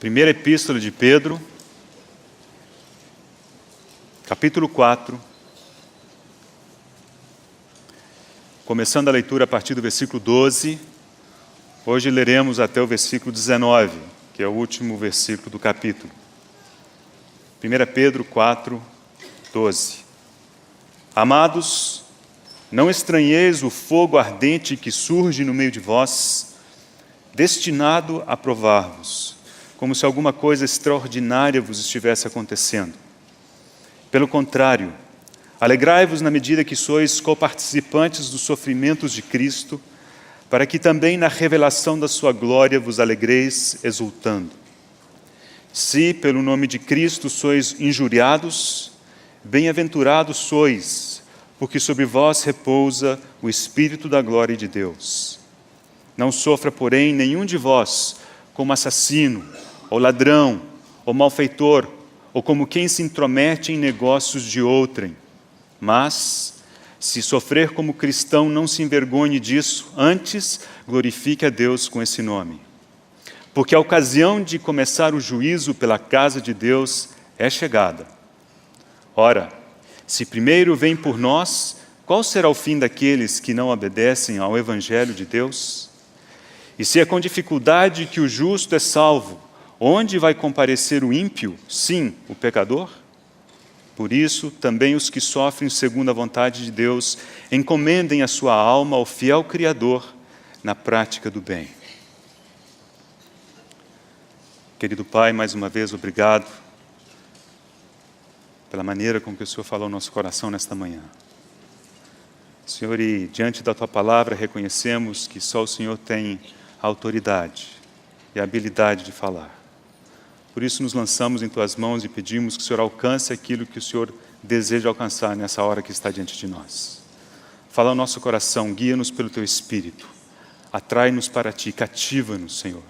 Primeira Epístola de Pedro, capítulo 4, começando a leitura a partir do versículo 12, hoje leremos até o versículo 19, que é o último versículo do capítulo. 1 Pedro 4, 12. Amados, não estranheis o fogo ardente que surge no meio de vós, destinado a provar-vos, como se alguma coisa extraordinária vos estivesse acontecendo. Pelo contrário, alegrai-vos na medida que sois coparticipantes dos sofrimentos de Cristo, para que também na revelação da sua glória vos alegreis exultando. Se pelo nome de Cristo sois injuriados, bem-aventurados sois, porque sobre vós repousa o Espírito da glória de Deus. Não sofra, porém, nenhum de vós como assassino, ou ladrão, ou malfeitor, ou como quem se intromete em negócios de outrem. Mas, se sofrer como cristão, não se envergonhe disso, antes glorifique a Deus com esse nome. Porque a ocasião de começar o juízo pela casa de Deus é chegada. Ora, se primeiro vem por nós, qual será o fim daqueles que não obedecem ao Evangelho de Deus? E se é com dificuldade que o justo é salvo, onde vai comparecer o ímpio, sim, o pecador? Por isso, também os que sofrem segundo a vontade de Deus, encomendem a sua alma ao fiel Criador na prática do bem. Querido Pai, mais uma vez, obrigado pela maneira com que o Senhor falou ao nosso coração nesta manhã. Senhor, e diante da Tua palavra reconhecemos que só o Senhor tem a autoridade e a habilidade de falar. Por isso nos lançamos em Tuas mãos e pedimos que o Senhor alcance aquilo que o Senhor deseja alcançar nessa hora que está diante de nós. Fala ao nosso coração, guia-nos pelo Teu Espírito, atrai-nos para Ti, cativa-nos, Senhor,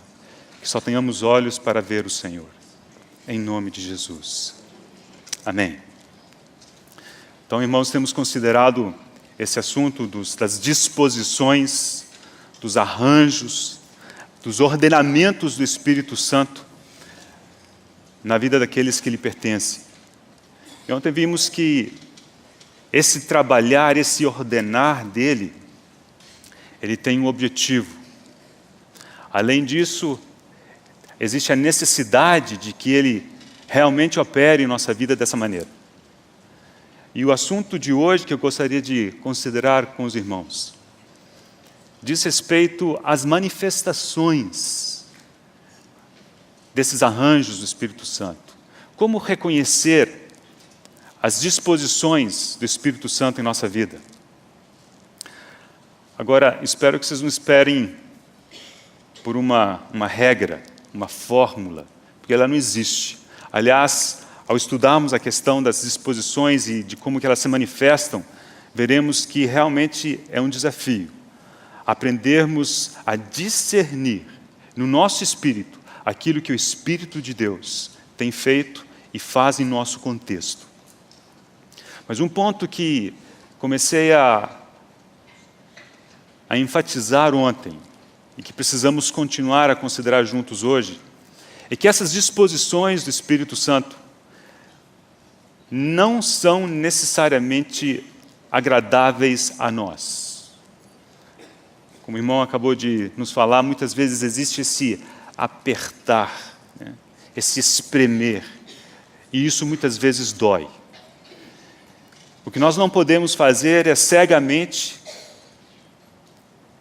que só tenhamos olhos para ver o Senhor, em nome de Jesus. Amém. Então, irmãos, temos considerado esse assunto das disposições, dos arranjos, dos ordenamentos do Espírito Santo na vida daqueles que lhe pertencem. E ontem vimos que esse trabalhar, esse ordenar dele, ele tem um objetivo. Além disso, existe a necessidade de que ele realmente opere em nossa vida dessa maneira. E o assunto de hoje que eu gostaria de considerar com os irmãos diz respeito às manifestações desses arranjos do Espírito Santo. Como reconhecer as disposições do Espírito Santo em nossa vida? Agora, espero que vocês não esperem por uma regra, uma fórmula, porque ela não existe. Aliás, ao estudarmos a questão das disposições e de como que elas se manifestam, veremos que realmente é um desafio aprendermos a discernir no nosso espírito aquilo que o Espírito de Deus tem feito e faz em nosso contexto. Mas um ponto que comecei a enfatizar ontem e que precisamos continuar a considerar juntos hoje é que essas disposições do Espírito Santo não são necessariamente agradáveis a nós. Como o irmão acabou de nos falar, muitas vezes existe esse apertar, né? Esse espremer, e isso muitas vezes dói. O que nós não podemos fazer é cegamente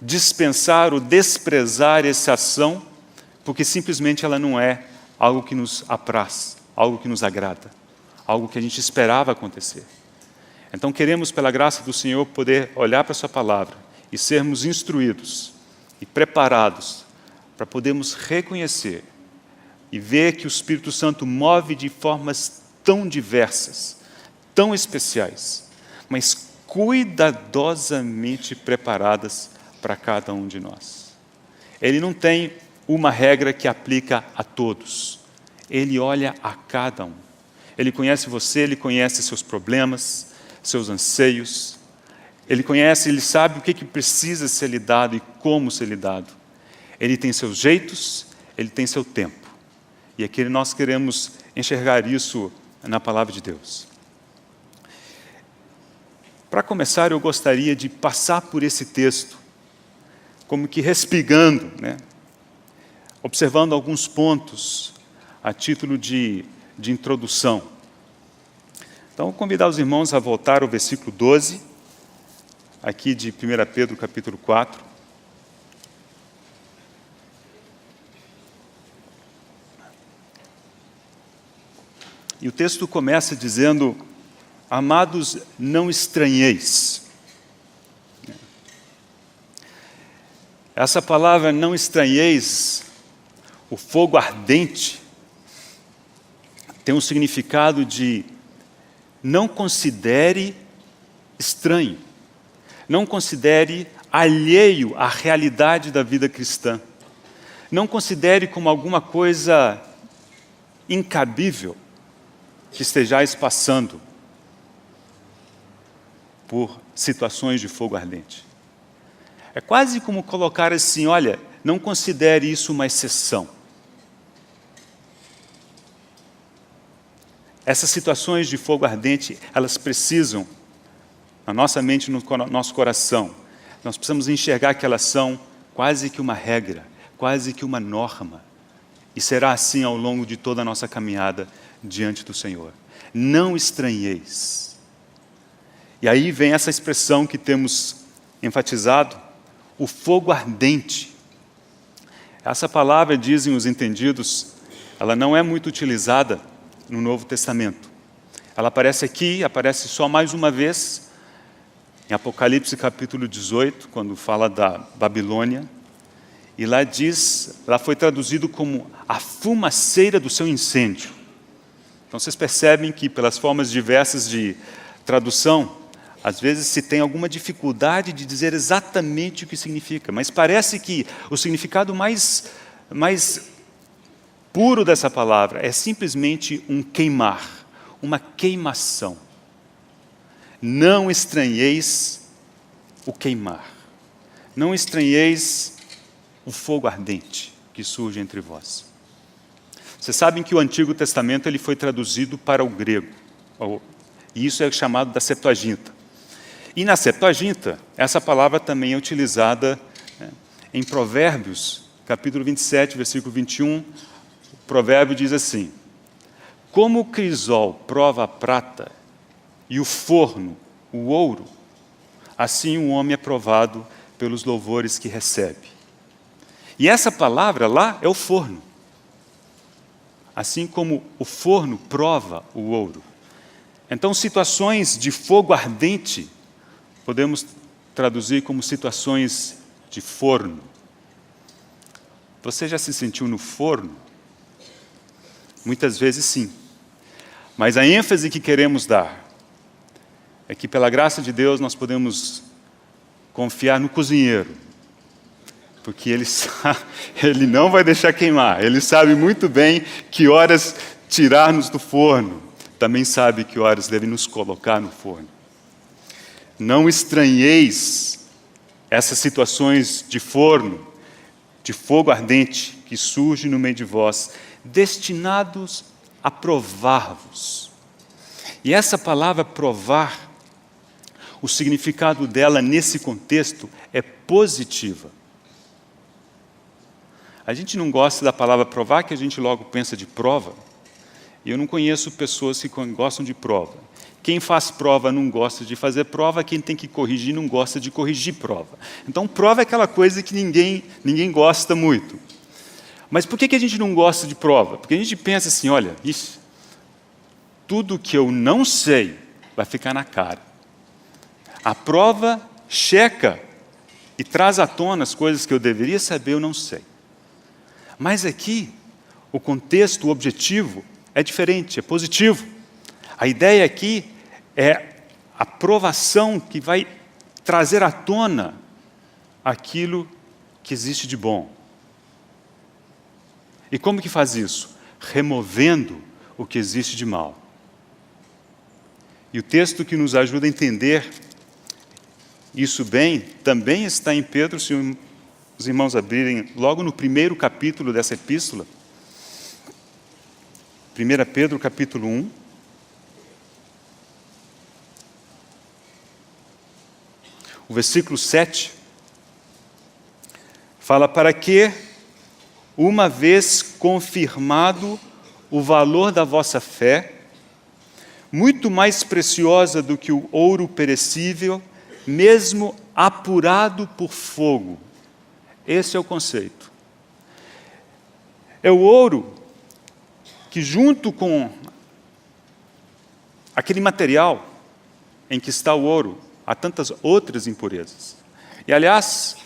dispensar ou desprezar essa ação, porque simplesmente ela não é algo que nos apraz, algo que nos agrada, algo que a gente esperava acontecer. Então queremos, pela graça do Senhor, poder olhar para a sua palavra e sermos instruídos e preparados para podermos reconhecer e ver que o Espírito Santo move de formas tão diversas, tão especiais, mas cuidadosamente preparadas para cada um de nós. Ele não tem uma regra que aplica a todos. Ele olha a cada um. Ele conhece você, ele conhece seus problemas, seus anseios. Ele conhece, ele sabe o que precisa ser lidado e como ser lidado. Ele tem seus jeitos, ele tem seu tempo. E aqui nós queremos enxergar isso na palavra de Deus. Para começar, eu gostaria de passar por esse texto, como que respigando, observando alguns pontos a título de introdução. Então, vou convidar os irmãos a voltar ao versículo 12, aqui de 1 Pedro, capítulo 4. E o texto começa dizendo: amados, não estranheis. Essa palavra não estranheis, o fogo ardente, tem um significado de não considere estranho, não considere alheio à realidade da vida cristã, não considere como alguma coisa incabível que estejais passando por situações de fogo ardente. É quase como colocar assim: olha, não considere isso uma exceção. Essas situações de fogo ardente, elas precisam, na nossa mente, no nosso coração, nós precisamos enxergar que elas são quase que uma regra, quase que uma norma. E será assim ao longo de toda a nossa caminhada diante do Senhor. Não estranheis. E aí vem essa expressão que temos enfatizado, o fogo ardente. Essa palavra, dizem os entendidos, ela não é muito utilizada no Novo Testamento. Ela aparece aqui, aparece só mais uma vez, em Apocalipse capítulo 18, quando fala da Babilônia. E lá diz, lá foi traduzido como a fumaceira do seu incêndio. Então vocês percebem que pelas formas diversas de tradução, às vezes se tem alguma dificuldade de dizer exatamente o que significa, mas parece que o significado mais puro dessa palavra é simplesmente um queimar, uma queimação. Não estranheis o queimar, não estranheis o fogo ardente que surge entre vós. Vocês sabem que o Antigo Testamento ele foi traduzido para o grego, e isso é chamado da Septuaginta. E na Septuaginta, essa palavra também é utilizada em Provérbios, capítulo 27, versículo 21. O provérbio diz assim: como o crisol prova a prata e o forno o ouro, assim o homem é provado pelos louvores que recebe. E essa palavra lá é o forno. Assim como o forno prova o ouro. Então, situações de fogo ardente, podemos traduzir como situações de forno. Você já se sentiu no forno? Muitas vezes sim. Mas a ênfase que queremos dar é que, pela graça de Deus, nós podemos confiar no cozinheiro. Porque ele não vai deixar queimar. Ele sabe muito bem que horas tirar-nos do forno. Também sabe que horas deve nos colocar no forno. Não estranheis essas situações de forno, de fogo ardente que surge no meio de vós, destinados a provar-vos. E essa palavra provar, o significado dela nesse contexto é positiva. A gente não gosta da palavra provar, que a gente logo pensa de prova. E eu não conheço pessoas que gostam de prova. Quem faz prova não gosta de fazer prova, quem tem que corrigir não gosta de corrigir prova. Então, prova é aquela coisa que ninguém gosta muito. Mas por que a gente não gosta de prova? Porque a gente pensa assim, olha, tudo que eu não sei vai ficar na cara. A prova checa e traz à tona as coisas que eu deveria saber, eu não sei. Mas aqui, o contexto, o objetivo é diferente, é positivo. A ideia aqui é a provação que vai trazer à tona aquilo que existe de bom. E como que faz isso? Removendo o que existe de mal. E o texto que nos ajuda a entender isso bem, também está em Pedro, se os irmãos abrirem logo no primeiro capítulo dessa epístola. 1 Pedro capítulo 1. O versículo 7 fala: para que, uma vez confirmado o valor da vossa fé, muito mais preciosa do que o ouro perecível, mesmo apurado por fogo. Esse é o conceito. É o ouro que, junto com aquele material em que está o ouro, há tantas outras impurezas. E, aliás,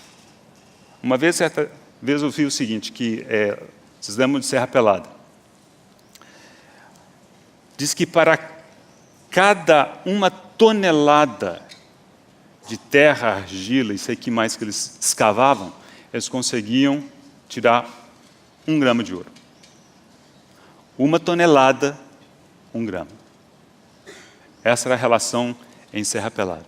uma vez, certa vez eu vi o seguinte, que vocês lembram de Serra Pelada. Diz que para cada uma tonelada de terra, argila e sei que mais que eles escavavam, eles conseguiam tirar 1 grama de ouro. 1 tonelada, 1 grama. Essa era a relação em Serra Pelada.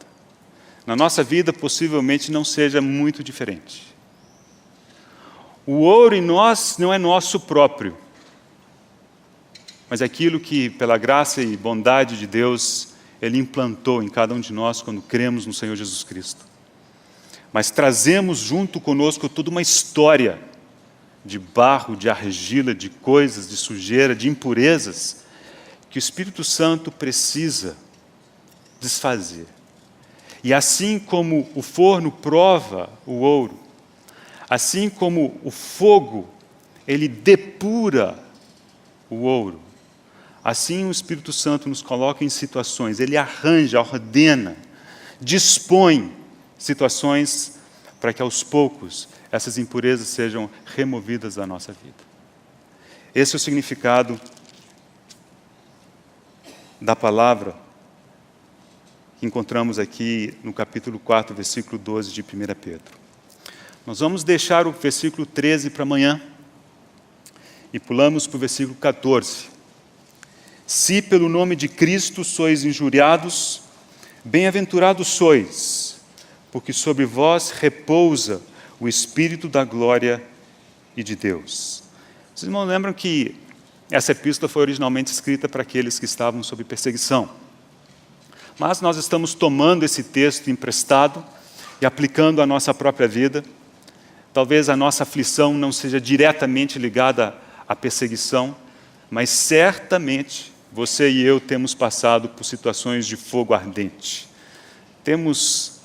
Na nossa vida, possivelmente, não seja muito diferente. O ouro em nós não é nosso próprio, mas é aquilo que, pela graça e bondade de Deus, Ele implantou em cada um de nós quando cremos no Senhor Jesus Cristo. Mas trazemos junto conosco toda uma história de barro, de argila, de coisas, de sujeira, de impurezas, que o Espírito Santo precisa desfazer. E assim como o forno prova o ouro, assim como o fogo, ele depura o ouro, assim o Espírito Santo nos coloca em situações, ele arranja, ordena, dispõe situações para que aos poucos essas impurezas sejam removidas da nossa vida. Esse é o significado da palavra que encontramos aqui no capítulo 4, versículo 12 de 1 Pedro. Nós vamos deixar o versículo 13 para amanhã e pulamos para o versículo 14. Se pelo nome de Cristo sois injuriados, bem-aventurados sois, porque sobre vós repousa o Espírito da glória e de Deus. Vocês não lembram que essa epístola foi originalmente escrita para aqueles que estavam sob perseguição. Mas nós estamos tomando esse texto emprestado e aplicando à nossa própria vida. Talvez a nossa aflição não seja diretamente ligada à perseguição, mas certamente você e eu temos passado por situações de fogo ardente. Temos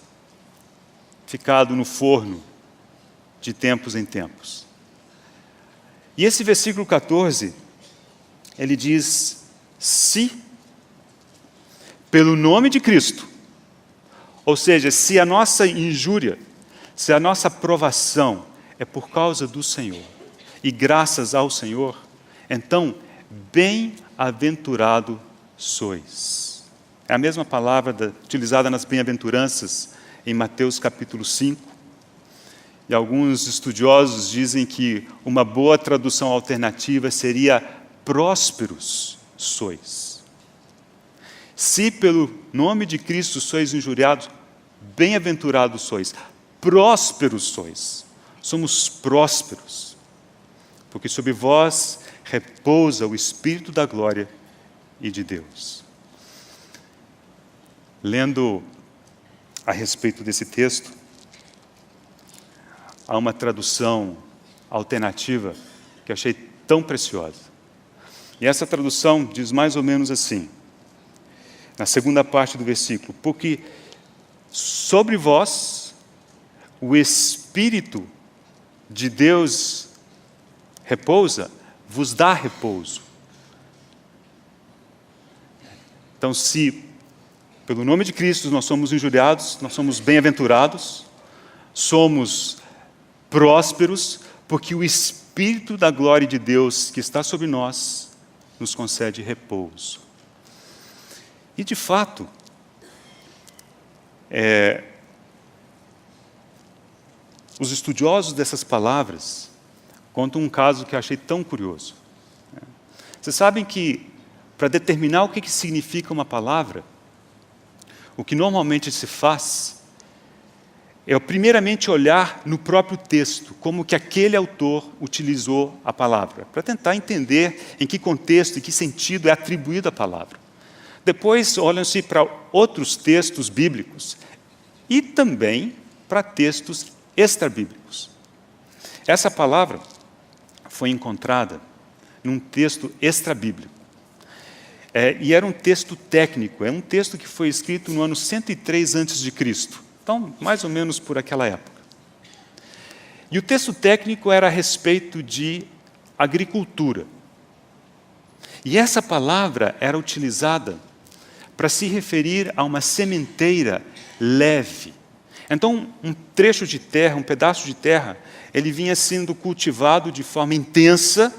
ficado no forno de tempos em tempos. E esse versículo 14, ele diz: se pelo nome de Cristo, ou seja, se a nossa injúria, se a nossa provação é por causa do Senhor, e graças ao Senhor, então, bem-aventurado sois. É a mesma palavra utilizada nas bem-aventuranças em Mateus capítulo 5. E alguns estudiosos dizem que uma boa tradução alternativa seria prósperos sois. Se pelo nome de Cristo sois injuriados, bem-aventurados sois, prósperos sois. Somos prósperos, porque sobre vós repousa o Espírito da glória e de Deus. Lendo a respeito desse texto, há uma tradução alternativa que achei tão preciosa. E essa tradução diz mais ou menos assim, na segunda parte do versículo: porque sobre vós o Espírito de Deus repousa, vos dá repouso. Então, se pelo nome de Cristo nós somos injuriados, nós somos bem-aventurados, somos prósperos, porque o Espírito da glória de Deus que está sobre nós nos concede repouso. E, de fato, os estudiosos dessas palavras contam um caso que eu achei tão curioso. Vocês sabem que, para determinar o que significa uma palavra, o que normalmente se faz é primeiramente olhar no próprio texto, como que aquele autor utilizou a palavra, para tentar entender em que contexto, em que sentido é atribuída a palavra. Depois olham-se para outros textos bíblicos e também para textos extrabíblicos. Essa palavra foi encontrada num texto extrabíblico. E era um texto técnico, é um texto que foi escrito no ano 103 a.C., então mais ou menos por aquela época. E o texto técnico era a respeito de agricultura. E essa palavra era utilizada para se referir a uma sementeira leve. Então, um trecho de terra, um pedaço de terra, ele vinha sendo cultivado de forma intensa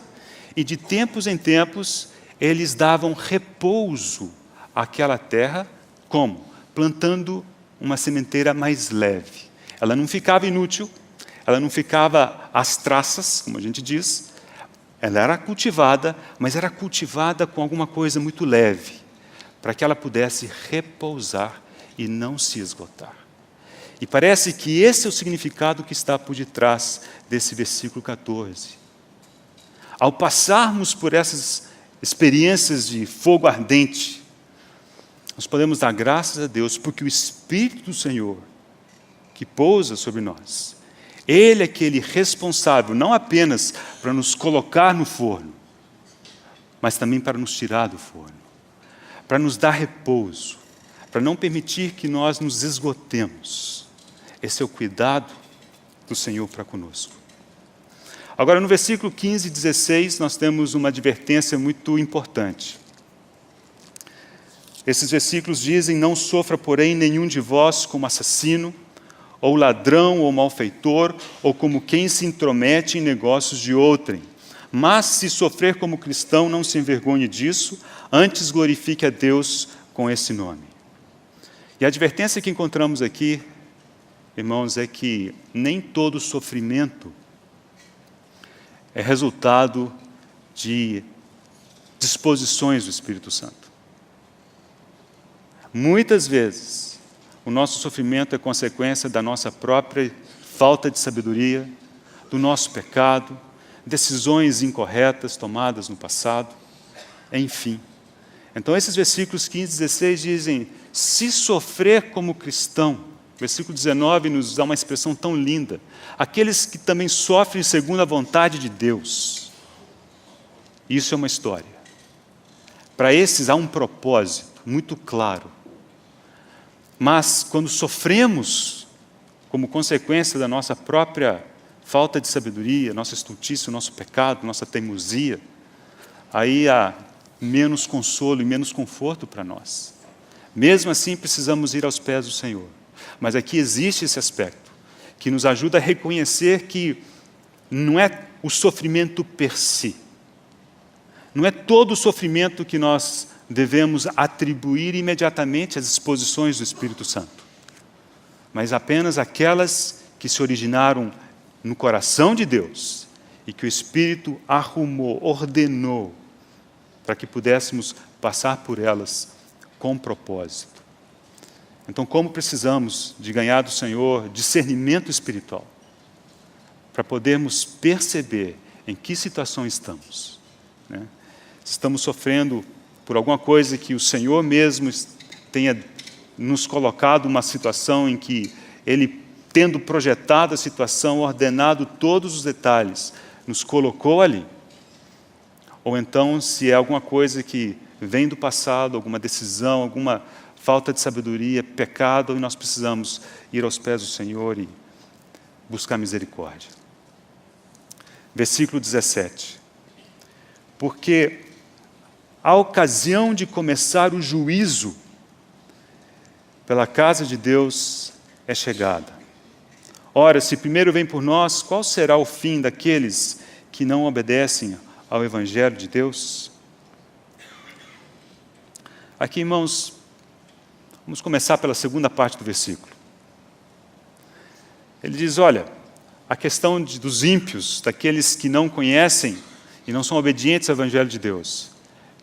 e de tempos em tempos eles davam repouso àquela terra, como? Plantando uma sementeira mais leve. Ela não ficava inútil, ela não ficava às traças, como a gente diz. Ela era cultivada, mas era cultivada com alguma coisa muito leve, para que ela pudesse repousar e não se esgotar. E parece que esse é o significado que está por detrás desse versículo 14. Ao passarmos por essas experiências de fogo ardente, nós podemos dar graças a Deus, porque o Espírito do Senhor, que pousa sobre nós, Ele é aquele responsável, não apenas para nos colocar no forno, mas também para nos tirar do forno, para nos dar repouso, para não permitir que nós nos esgotemos. Esse é o cuidado do Senhor para conosco. Agora, no versículo 15 e 16, nós temos uma advertência muito importante. Esses versículos dizem: não sofra, porém, nenhum de vós como assassino, ou ladrão, ou malfeitor, ou como quem se intromete em negócios de outrem. Mas, se sofrer como cristão, não se envergonhe disso, antes glorifique a Deus com esse nome. E a advertência que encontramos aqui, irmãos, é que nem todo sofrimento é resultado de disposições do Espírito Santo. Muitas vezes, o nosso sofrimento é consequência da nossa própria falta de sabedoria, do nosso pecado, decisões incorretas tomadas no passado, enfim. Então, esses versículos 15 e 16 dizem: se sofrer como cristão. Versículo 19 nos dá uma expressão tão linda: aqueles que também sofrem segundo a vontade de Deus. Isso é uma história. Para esses há um propósito muito claro. Mas, quando sofremos como consequência da nossa própria falta de sabedoria, nossa estultícia, nosso pecado, nossa teimosia, aí há menos consolo e menos conforto para nós. Mesmo assim, precisamos ir aos pés do Senhor. Mas aqui existe esse aspecto, que nos ajuda a reconhecer que não é o sofrimento per si. Não é todo o sofrimento que nós devemos atribuir imediatamente às disposições do Espírito Santo, mas apenas aquelas que se originaram no coração de Deus e que o Espírito arrumou, ordenou, para que pudéssemos passar por elas com propósito. Então, como precisamos de ganhar do Senhor discernimento espiritual, para podermos perceber em que situação estamos, né? Se estamos sofrendo por alguma coisa que o Senhor mesmo tenha nos colocado uma situação em que Ele, tendo projetado a situação, ordenado todos os detalhes, nos colocou ali. Ou então, se é alguma coisa que vem do passado, alguma decisão, alguma falta de sabedoria, pecado, e nós precisamos ir aos pés do Senhor e buscar misericórdia. Versículo 17. Porque a ocasião de começar o juízo pela casa de Deus é chegada. Ora, se primeiro vem por nós, qual será o fim daqueles que não obedecem ao Evangelho de Deus? Aqui, irmãos, vamos começar pela segunda parte do versículo. Ele diz: olha, a questão dos ímpios, daqueles que não conhecem e não são obedientes ao Evangelho de Deus,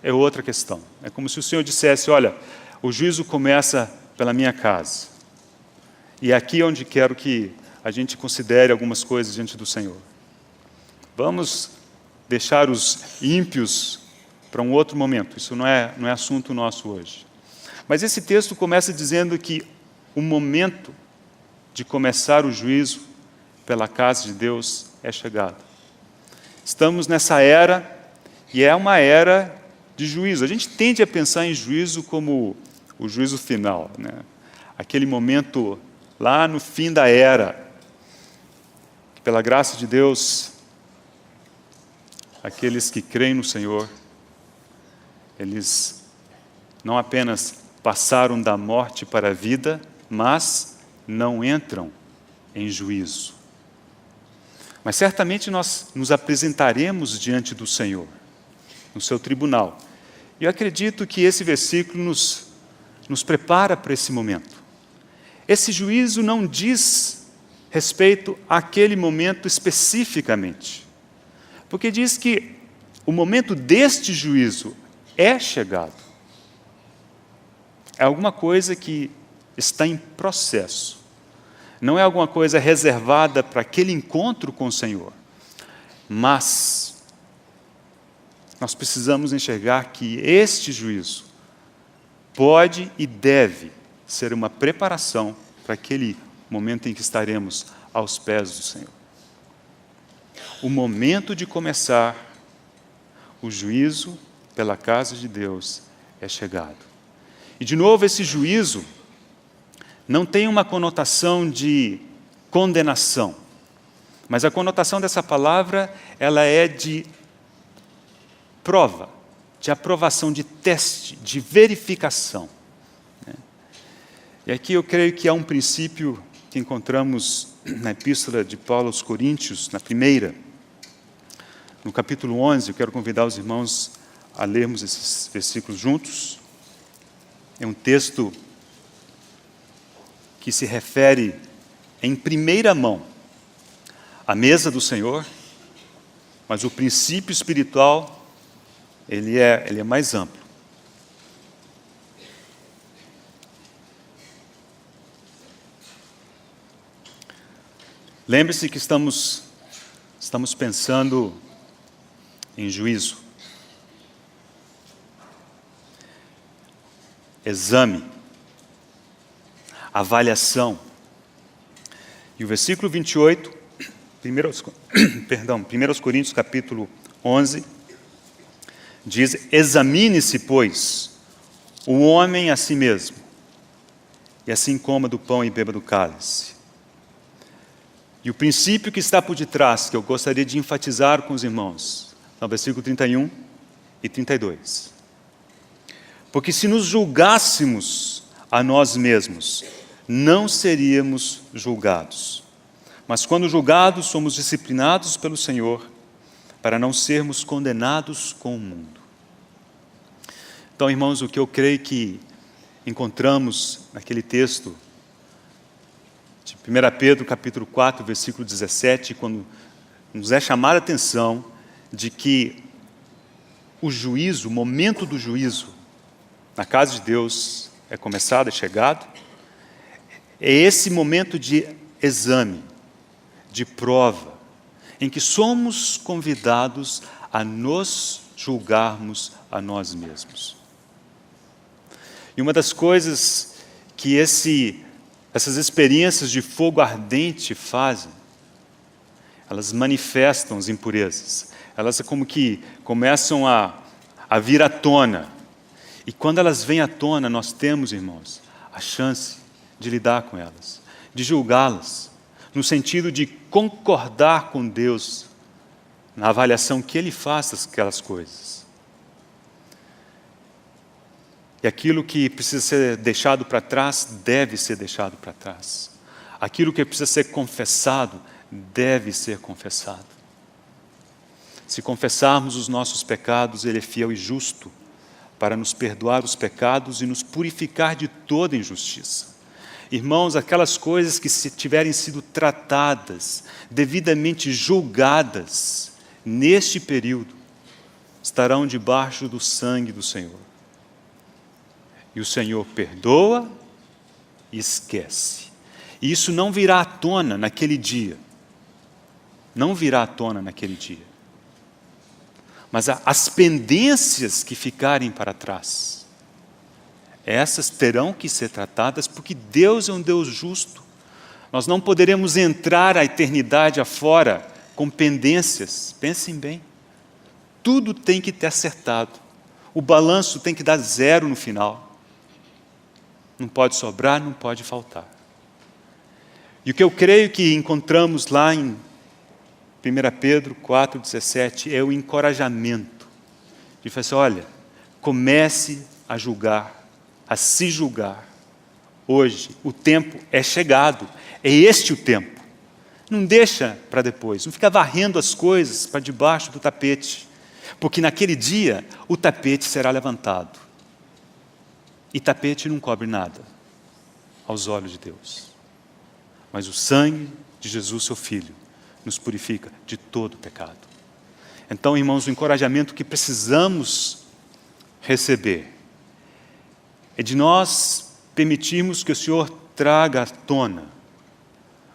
é outra questão. É como se o Senhor dissesse: olha, o juízo começa pela minha casa. E é aqui onde quero que a gente considere algumas coisas diante do Senhor. Vamos deixar os ímpios para um outro momento. Isso não é assunto nosso hoje. Mas esse texto começa dizendo que o momento de começar o juízo pela casa de Deus é chegado. Estamos nessa era, e é uma era de juízo. A gente tende a pensar em juízo como o juízo final, né? Aquele momento lá no fim da era, que pela graça de Deus, aqueles que creem no Senhor, eles não apenas passaram da morte para a vida, mas não entram em juízo. Mas certamente nós nos apresentaremos diante do Senhor, no seu tribunal. E eu acredito que esse versículo nos prepara para esse momento. Esse juízo não diz respeito àquele momento especificamente, porque diz que o momento deste juízo é chegado. É alguma coisa que está em processo. Não é alguma coisa reservada para aquele encontro com o Senhor. Mas nós precisamos enxergar que este juízo pode e deve ser uma preparação para aquele momento em que estaremos aos pés do Senhor. O momento de começar o juízo pela casa de Deus é chegado. E, de novo, esse juízo não tem uma conotação de condenação, mas a conotação dessa palavra, ela é de prova, de aprovação, de teste, de verificação. E aqui eu creio que há um princípio que encontramos na Epístola de Paulo aos Coríntios, na primeira, no capítulo 11, eu quero convidar os irmãos a lermos esses versículos juntos. É um texto que se refere em primeira mão à mesa do Senhor, mas o princípio espiritual, ele é mais amplo. Lembre-se que estamos pensando em juízo. Exame, avaliação. E o versículo 28, 1 Coríntios capítulo 11, diz: examine-se, pois, o homem a si mesmo, e assim coma do pão e beba do cálice. E o princípio que está por detrás, que eu gostaria de enfatizar com os irmãos, no versículo 31 e 32. Porque se nos julgássemos a nós mesmos, não seríamos julgados. Mas quando julgados, somos disciplinados pelo Senhor, para não sermos condenados com o mundo. Então, irmãos, o que eu creio que encontramos naquele texto de 1 Pedro, capítulo 4, versículo 17, quando nos é chamada a atenção de que o juízo, o momento do juízo, na casa de Deus é começado, é chegado, é esse momento de exame, de prova, em que somos convidados a nos julgarmos a nós mesmos. E uma das coisas que essas experiências de fogo ardente fazem, elas manifestam as impurezas, elas como que começam a vir à tona. E quando elas vêm à tona, nós temos, irmãos, a chance de lidar com elas, de julgá-las, no sentido de concordar com Deus na avaliação que Ele faz daquelas coisas. E aquilo que precisa ser deixado para trás, deve ser deixado para trás. Aquilo que precisa ser confessado, deve ser confessado. Se confessarmos os nossos pecados, Ele é fiel e justo para nos perdoar os pecados e nos purificar de toda injustiça. Irmãos, aquelas coisas que se tiverem sido tratadas, devidamente julgadas, neste período, estarão debaixo do sangue do Senhor. E o Senhor perdoa e esquece. E isso não virá à tona naquele dia. Não virá à tona naquele dia. Mas as pendências que ficarem para trás, essas terão que ser tratadas, porque Deus é um Deus justo. Nós não poderemos entrar a eternidade afora com pendências. Pensem bem. Tudo tem que ter acertado. O balanço tem que dar 0 no final. Não pode sobrar, não pode faltar. E o que eu creio que encontramos lá em 1 Pedro 4,17 é o encorajamento. De falar assim, olha, comece a julgar, a se julgar. Hoje, o tempo é chegado. É este o tempo. Não deixa para depois. Não fica varrendo as coisas para debaixo do tapete. Porque naquele dia, o tapete será levantado. E tapete não cobre nada aos olhos de Deus. Mas o sangue de Jesus, seu Filho, nos purifica de todo pecado. Então, irmãos, o encorajamento que precisamos receber é de nós permitirmos que o Senhor traga à tona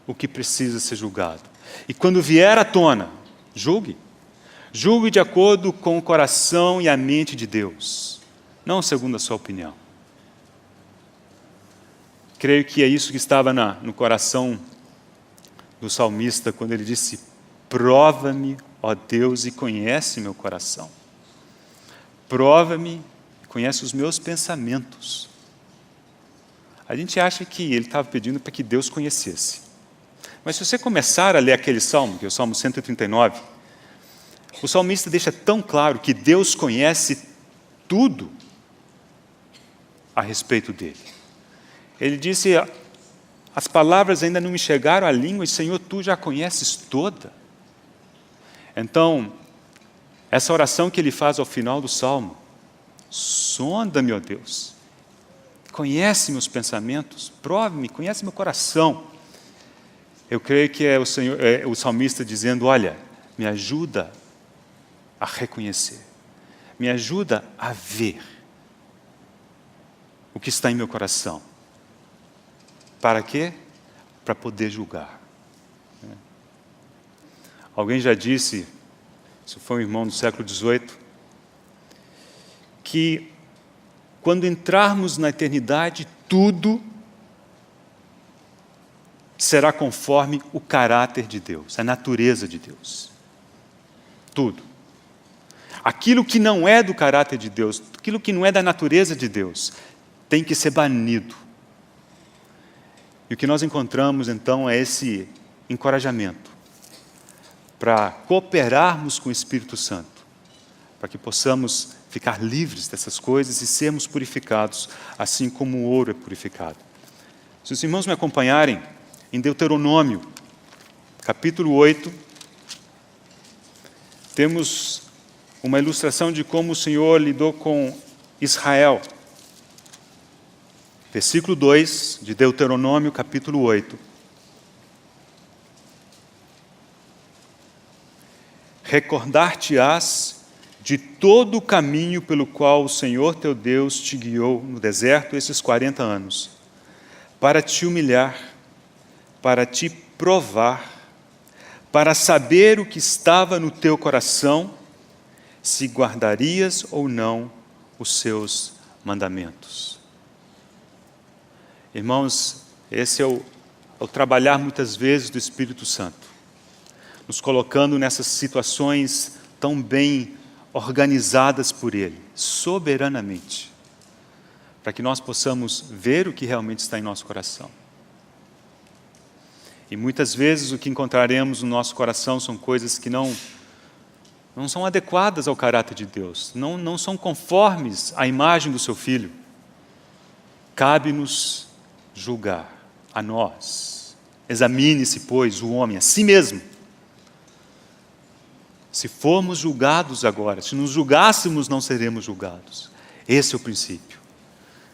o que precisa ser julgado. E quando vier à tona, julgue. Julgue de acordo com o coração e a mente de Deus, não segundo a sua opinião. Creio que é isso que estava no coração do salmista, quando ele disse, prova-me, ó Deus, e conhece meu coração. Prova-me e conhece os meus pensamentos. A gente acha que ele estava pedindo para que Deus conhecesse. Mas se você começar a ler aquele salmo, que é o Salmo 139, o salmista deixa tão claro que Deus conhece tudo a respeito dele. Ele disse, as palavras ainda não me chegaram à língua, e Senhor, Tu já conheces toda. Então, essa oração que ele faz ao final do Salmo, sonda-me, ó Deus, conhece meus pensamentos, prove-me, conhece meu coração. Eu creio que é o salmista dizendo, olha, me ajuda a reconhecer, me ajuda a ver o que está em meu coração. Para quê? Para poder julgar. Alguém já disse, isso foi um irmão do século XVIII, que quando entrarmos na eternidade, tudo será conforme o caráter de Deus, a natureza de Deus. Tudo. Aquilo que não é do caráter de Deus, aquilo que não é da natureza de Deus, tem que ser banido. E o que nós encontramos, então, é esse encorajamento para cooperarmos com o Espírito Santo, para que possamos ficar livres dessas coisas e sermos purificados, assim como o ouro é purificado. Se os irmãos me acompanharem, em Deuteronômio, capítulo 8, temos uma ilustração de como o Senhor lidou com Israel. Versículo 2 de Deuteronômio, capítulo 8. Recordar-te-ás de todo o caminho pelo qual o Senhor teu Deus te guiou no deserto esses 40 anos, para te humilhar, para te provar, para saber o que estava no teu coração, se guardarias ou não os seus mandamentos. Irmãos, esse é o trabalhar muitas vezes do Espírito Santo, nos colocando nessas situações tão bem organizadas por Ele, soberanamente, para que nós possamos ver o que realmente está em nosso coração. E muitas vezes o que encontraremos no nosso coração são coisas que não são adequadas ao caráter de Deus, não são conformes à imagem do Seu Filho. Cabe-nos julgar a nós. Examine-se, pois, o homem a si mesmo. Se formos julgados agora, se nos julgássemos, não seremos julgados. Esse é o princípio.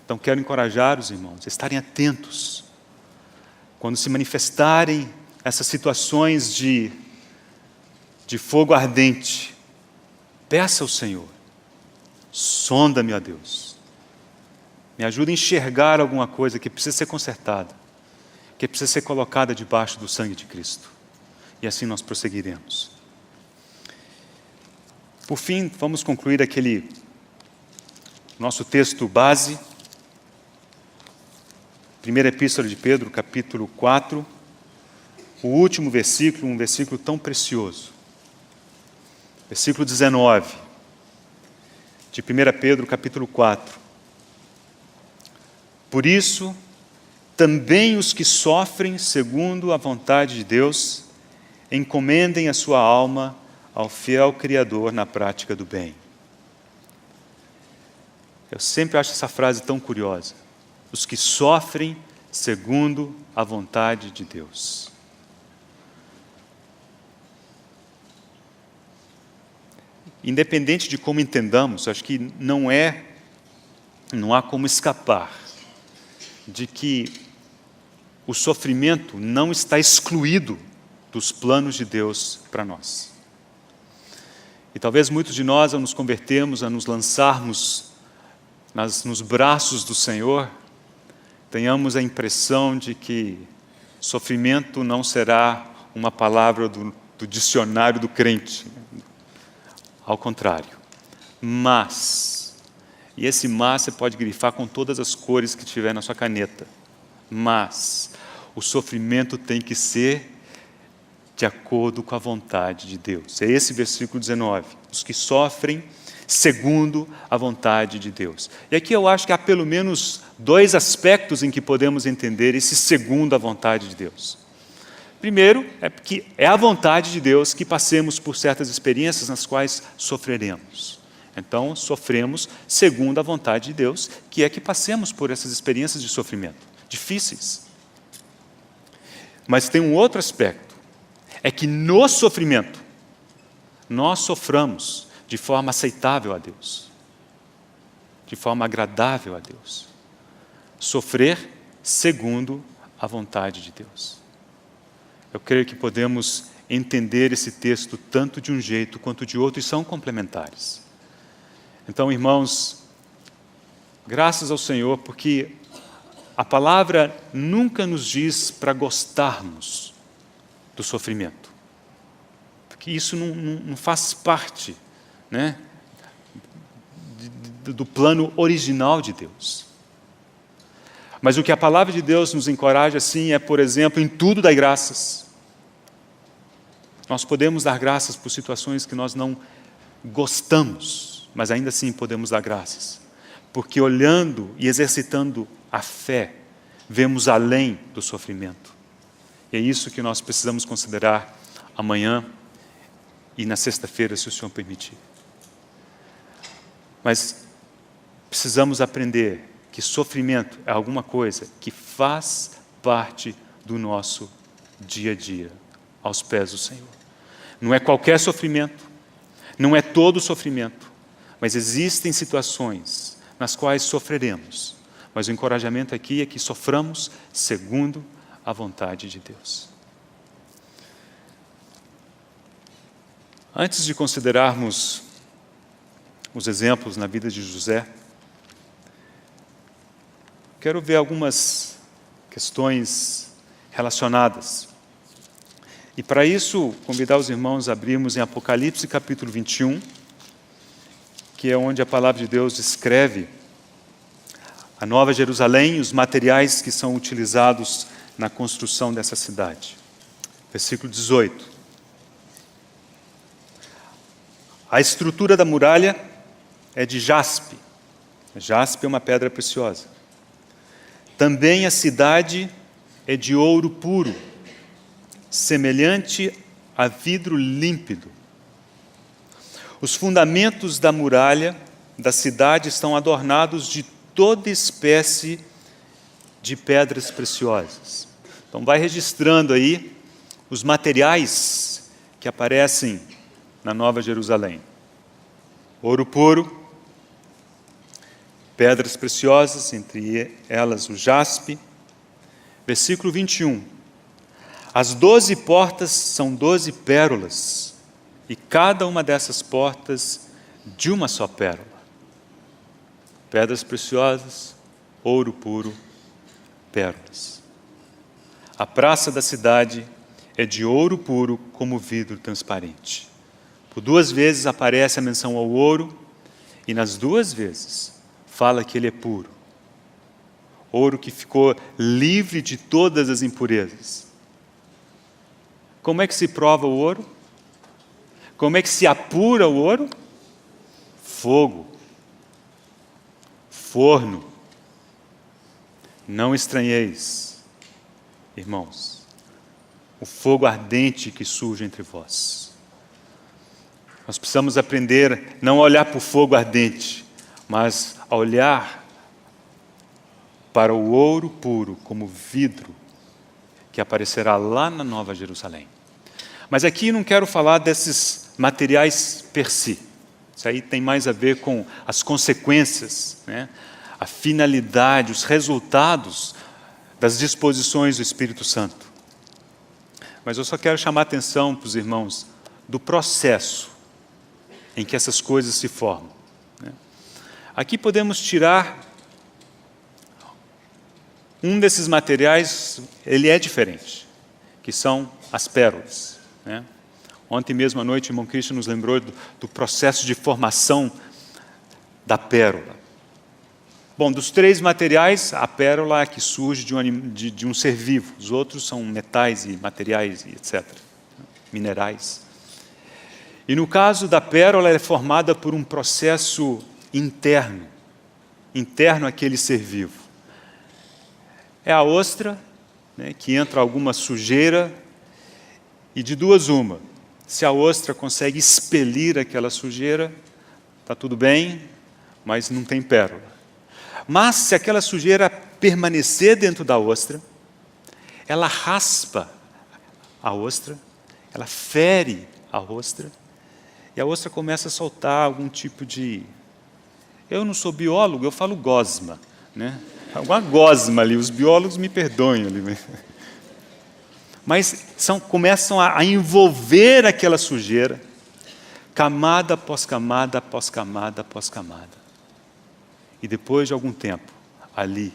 Então, quero encorajar os irmãos a estarem atentos. Quando se manifestarem essas situações de fogo ardente, peça ao Senhor, sonda-me, ó Deus. Me ajuda a enxergar alguma coisa que precisa ser consertada. que precisa ser colocada debaixo do sangue de Cristo. E assim nós prosseguiremos. Por fim, vamos concluir aquele nosso texto base. Primeira Epístola de Pedro, capítulo 4. O último versículo, um versículo tão precioso. Versículo 19. De 1 Pedro, capítulo 4. Por isso, também os que sofrem segundo a vontade de Deus, encomendem a sua alma ao fiel Criador na prática do bem. Eu sempre acho essa frase tão curiosa. Os que sofrem segundo a vontade de Deus. Independente de como entendamos, acho que não há como escapar de que o sofrimento não está excluído dos planos de Deus para nós. E talvez muitos de nós, ao nos convertermos, a nos lançarmos nos braços do Senhor, tenhamos a impressão de que sofrimento não será uma palavra do dicionário do crente. Ao contrário. Mas, e esse mas você pode grifar com todas as cores que tiver na sua caneta, mas o sofrimento tem que ser de acordo com a vontade de Deus. É esse versículo 19. Os que sofrem segundo a vontade de Deus. E aqui eu acho que há pelo menos dois aspectos em que podemos entender esse segundo a vontade de Deus. Primeiro, é porque é a vontade de Deus que passemos por certas experiências nas quais sofreremos. Então, sofremos segundo a vontade de Deus, que é que passemos por essas experiências de sofrimento, difíceis. Mas tem um outro aspecto, é que no sofrimento, nós soframos de forma aceitável a Deus, de forma agradável a Deus. Sofrer segundo a vontade de Deus. Eu creio que podemos entender esse texto tanto de um jeito quanto de outro, e são complementares. Então, irmãos, graças ao Senhor, porque a palavra nunca nos diz para gostarmos do sofrimento, porque isso não faz parte, né, do plano original de Deus. Mas o que a palavra de Deus nos encoraja, sim, é, por exemplo, em tudo dar graças. Nós podemos dar graças por situações que nós não gostamos, mas ainda assim podemos dar graças. Porque olhando e exercitando a fé, vemos além do sofrimento. E é isso que nós precisamos considerar amanhã e na sexta-feira, se o Senhor permitir. Mas precisamos aprender que sofrimento é alguma coisa que faz parte do nosso dia a dia, aos pés do Senhor. Não é qualquer sofrimento, não é todo sofrimento, mas existem situações nas quais sofreremos. Mas o encorajamento aqui é que soframos segundo a vontade de Deus. Antes de considerarmos os exemplos na vida de José, quero ver algumas questões relacionadas. E para isso, convidar os irmãos a abrirmos em Apocalipse capítulo 21, que é onde a palavra de Deus descreve a Nova Jerusalém e os materiais que são utilizados na construção dessa cidade. Versículo 18. A estrutura da muralha é de jaspe. Jaspe é uma pedra preciosa. Também a cidade é de ouro puro, semelhante a vidro límpido. Os fundamentos da muralha da cidade estão adornados de toda espécie de pedras preciosas. Então vai registrando aí os materiais que aparecem na Nova Jerusalém. Ouro puro, pedras preciosas, entre elas o jaspe. Versículo 21. As 12 portas são 12 pérolas, e cada uma dessas portas de uma só pérola. Pedras preciosas, ouro puro, pérolas. A praça da cidade é de ouro puro como vidro transparente. Por 2 vezes aparece a menção ao ouro, e nas 2 vezes fala que ele é puro. Ouro que ficou livre de todas as impurezas. Como é que se prova o ouro? Como é que se apura o ouro? Fogo. Forno. Não estranheis, irmãos, o fogo ardente que surge entre vós. Nós precisamos aprender não a olhar para o fogo ardente, mas a olhar para o ouro puro como vidro que aparecerá lá na Nova Jerusalém. Mas aqui não quero falar desses materiais per si. Isso aí tem mais a ver com as consequências, né? A finalidade, os resultados das disposições do Espírito Santo. Mas eu só quero chamar a atenção para os irmãos do processo em que essas coisas se formam, né? Aqui podemos tirar um desses materiais, ele é diferente, que são as pérolas, né? Ontem mesmo à noite o irmão Cristian nos lembrou do processo de formação da pérola. Bom, dos 3 materiais, a pérola é a que surge de um ser vivo. Os outros são metais e materiais, e etc. Minerais. E no caso da pérola, ela é formada por um processo interno àquele ser vivo. É a ostra, né, que entra alguma sujeira, e de 2 uma. Se a ostra consegue expelir aquela sujeira, está tudo bem, mas não tem pérola. Mas se aquela sujeira permanecer dentro da ostra, ela raspa a ostra, ela fere a ostra, e a ostra começa a soltar algum tipo de... Eu não sou biólogo, eu falo gosma, né? Alguma gosma ali, os biólogos me perdoem ali. Mas começam a envolver aquela sujeira, camada após camada, após camada, após camada. E depois de algum tempo, ali,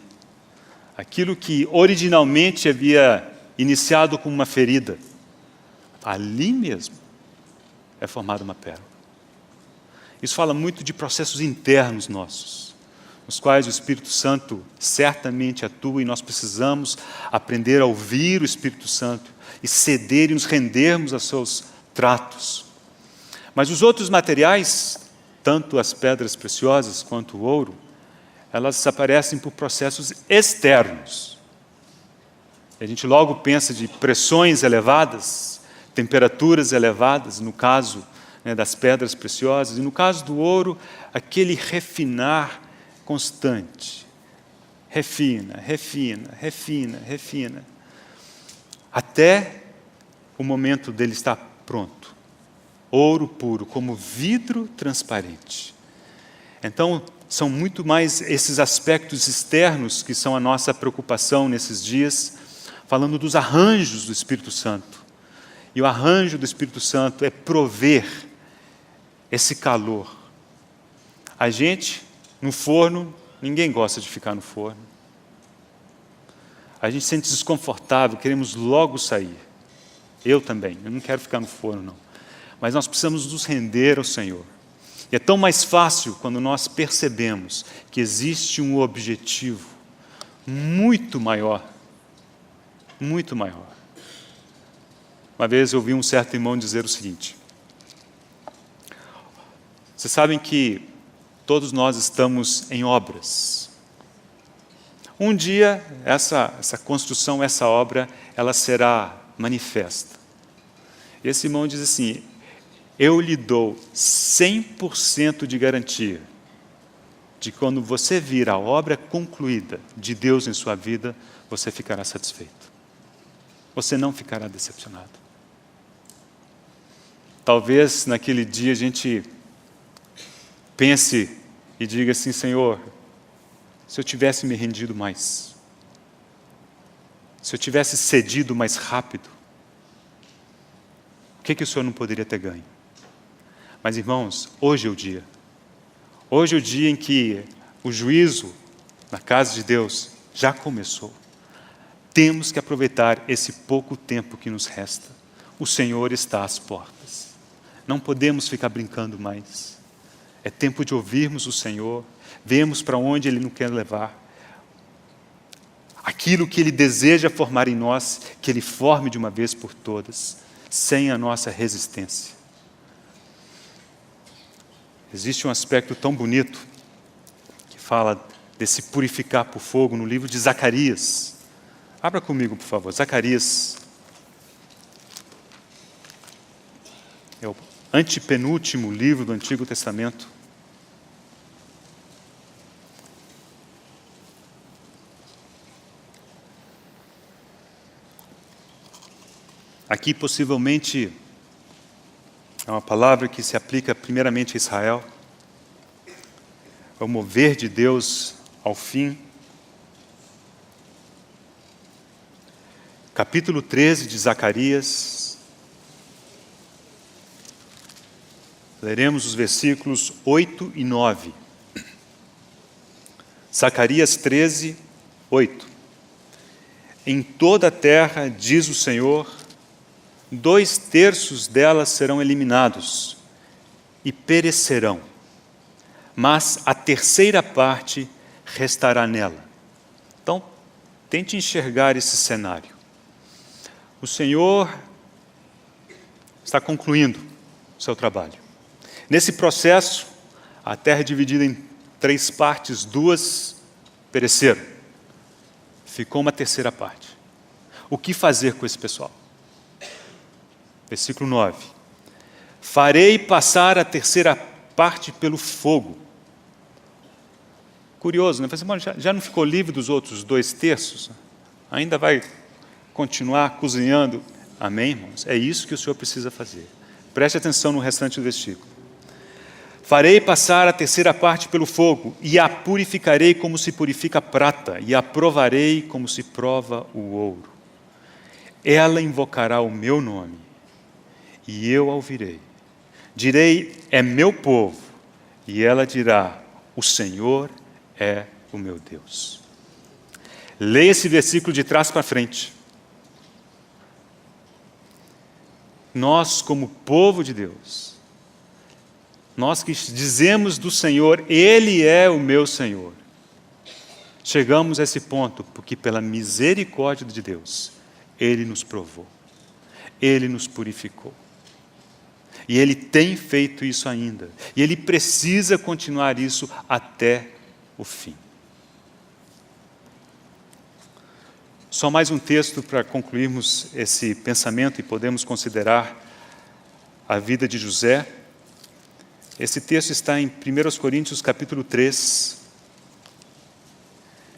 aquilo que originalmente havia iniciado como uma ferida, ali mesmo é formada uma pérola. Isso fala muito de processos internos nossos, nos quais o Espírito Santo certamente atua, e nós precisamos aprender a ouvir o Espírito Santo e ceder e nos rendermos aos seus tratos. Mas os outros materiais, tanto as pedras preciosas quanto o ouro, elas aparecem por processos externos. A gente logo pensa de pressões elevadas, temperaturas elevadas, no caso, né, das pedras preciosas, e no caso do ouro, aquele refinar constante. Refina, refina, refina, refina, até o momento dele estar pronto. Ouro puro, como vidro transparente. Então, são muito mais esses aspectos externos que são a nossa preocupação nesses dias, falando dos arranjos do Espírito Santo. E o arranjo do Espírito Santo é prover esse calor. A gente, no forno, ninguém gosta de ficar no forno. A gente se sente desconfortável, queremos logo sair. Eu também, eu não quero ficar no forno, não. Mas nós precisamos nos render ao Senhor. E é tão mais fácil quando nós percebemos que existe um objetivo muito maior. Muito maior. Uma vez eu ouvi um certo irmão dizer o seguinte: vocês sabem que todos nós estamos em obras. Um dia, essa construção, essa obra, ela será manifesta. Esse irmão diz assim: eu lhe dou 100% de garantia de que quando você vir a obra concluída de Deus em sua vida, você ficará satisfeito. Você não ficará decepcionado. Talvez naquele dia a gente pense e diga assim: Senhor, se eu tivesse me rendido mais, se eu tivesse cedido mais rápido, o que o Senhor não poderia ter ganho? Mas, irmãos, hoje é o dia. Hoje é o dia em que o juízo na casa de Deus já começou. Temos que aproveitar esse pouco tempo que nos resta. O Senhor está às portas. Não podemos ficar brincando mais. É tempo de ouvirmos o Senhor, vermos para onde Ele nos quer levar. Aquilo que Ele deseja formar em nós, que Ele forme de uma vez por todas, sem a nossa resistência. Existe um aspecto tão bonito que fala desse purificar por fogo no livro de Zacarias. Abra comigo, por favor, Zacarias. É o antepenúltimo livro do Antigo Testamento. Aqui, possivelmente, é uma palavra que se aplica primeiramente a Israel. É o mover de Deus ao fim. Capítulo 13 de Zacarias. Leremos os versículos 8 e 9. Zacarias 13, 8. Em toda a terra, diz o Senhor, 2/3 delas serão eliminados e perecerão, mas a terceira parte restará nela. Então, tente enxergar esse cenário. O Senhor está concluindo o seu trabalho. Nesse processo, a terra é dividida em 3 partes, 2 pereceram. Ficou uma terceira parte. O que fazer com esse pessoal? Versículo 9. Farei passar a terceira parte pelo fogo. Curioso, né? Já não ficou livre dos outros 2/3? Ainda vai continuar cozinhando? Amém, irmãos? É isso que o Senhor precisa fazer. Preste atenção no restante do versículo. Farei passar a terceira parte pelo fogo, e a purificarei como se purifica a prata, e a provarei como se prova o ouro. Ela invocará o meu nome, e eu a ouvirei. Direi, é meu povo, e ela dirá, o Senhor é o meu Deus. Leia esse versículo de trás para frente. Nós, como povo de Deus, nós que dizemos do Senhor, Ele é o meu Senhor, chegamos a esse ponto porque pela misericórdia de Deus, Ele nos provou, Ele nos purificou. E Ele tem feito isso ainda. E Ele precisa continuar isso até o fim. Só mais um texto para concluirmos esse pensamento e podemos considerar a vida de José. Esse texto está em 1 Coríntios capítulo 3.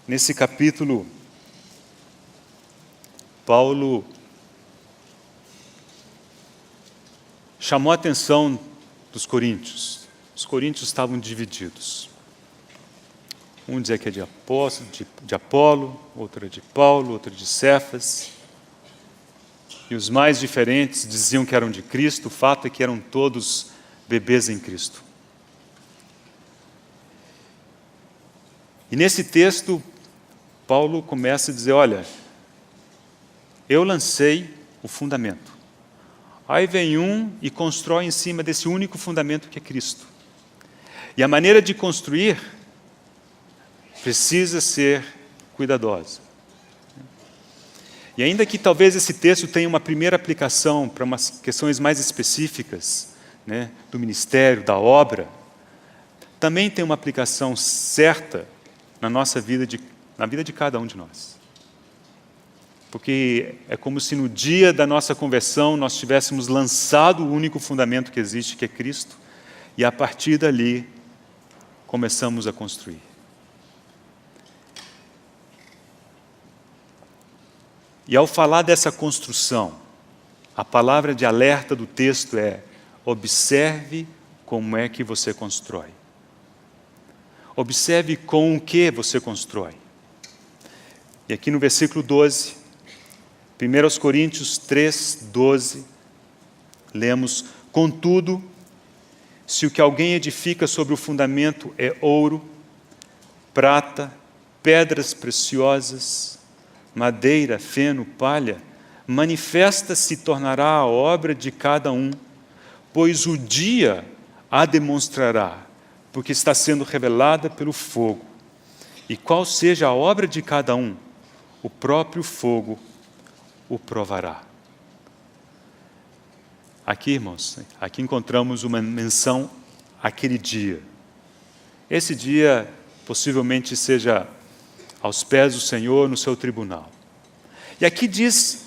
Nesse capítulo, Paulo chamou a atenção dos coríntios. Os coríntios estavam divididos. Um dizia que é de Apolo, outro é de Paulo, outro de Cefas. E os mais diferentes diziam que eram de Cristo. O fato é que eram todos bebês em Cristo. E nesse texto, Paulo começa a dizer, olha, eu lancei o fundamento. Aí vem um e constrói em cima desse único fundamento que é Cristo. E a maneira de construir precisa ser cuidadosa. E ainda que talvez esse texto tenha uma primeira aplicação para umas questões mais específicas, né, do ministério, da obra, também tem uma aplicação certa na nossa vida, na vida de cada um de nós. Porque é como se no dia da nossa conversão nós tivéssemos lançado o único fundamento que existe, que é Cristo, e a partir dali começamos a construir. E ao falar dessa construção, a palavra de alerta do texto é: observe como é que você constrói. Observe com o que você constrói. E aqui no versículo 12, 1 Coríntios 3, 12, lemos: contudo, se o que alguém edifica sobre o fundamento é ouro, prata, pedras preciosas, madeira, feno, palha, manifesta se tornará a obra de cada um, pois o dia a demonstrará, porque está sendo revelada pelo fogo. E qual seja a obra de cada um, o próprio fogo o provará. Aqui, irmãos, aqui encontramos uma menção àquele dia. Esse dia possivelmente seja aos pés do Senhor no seu tribunal. E aqui diz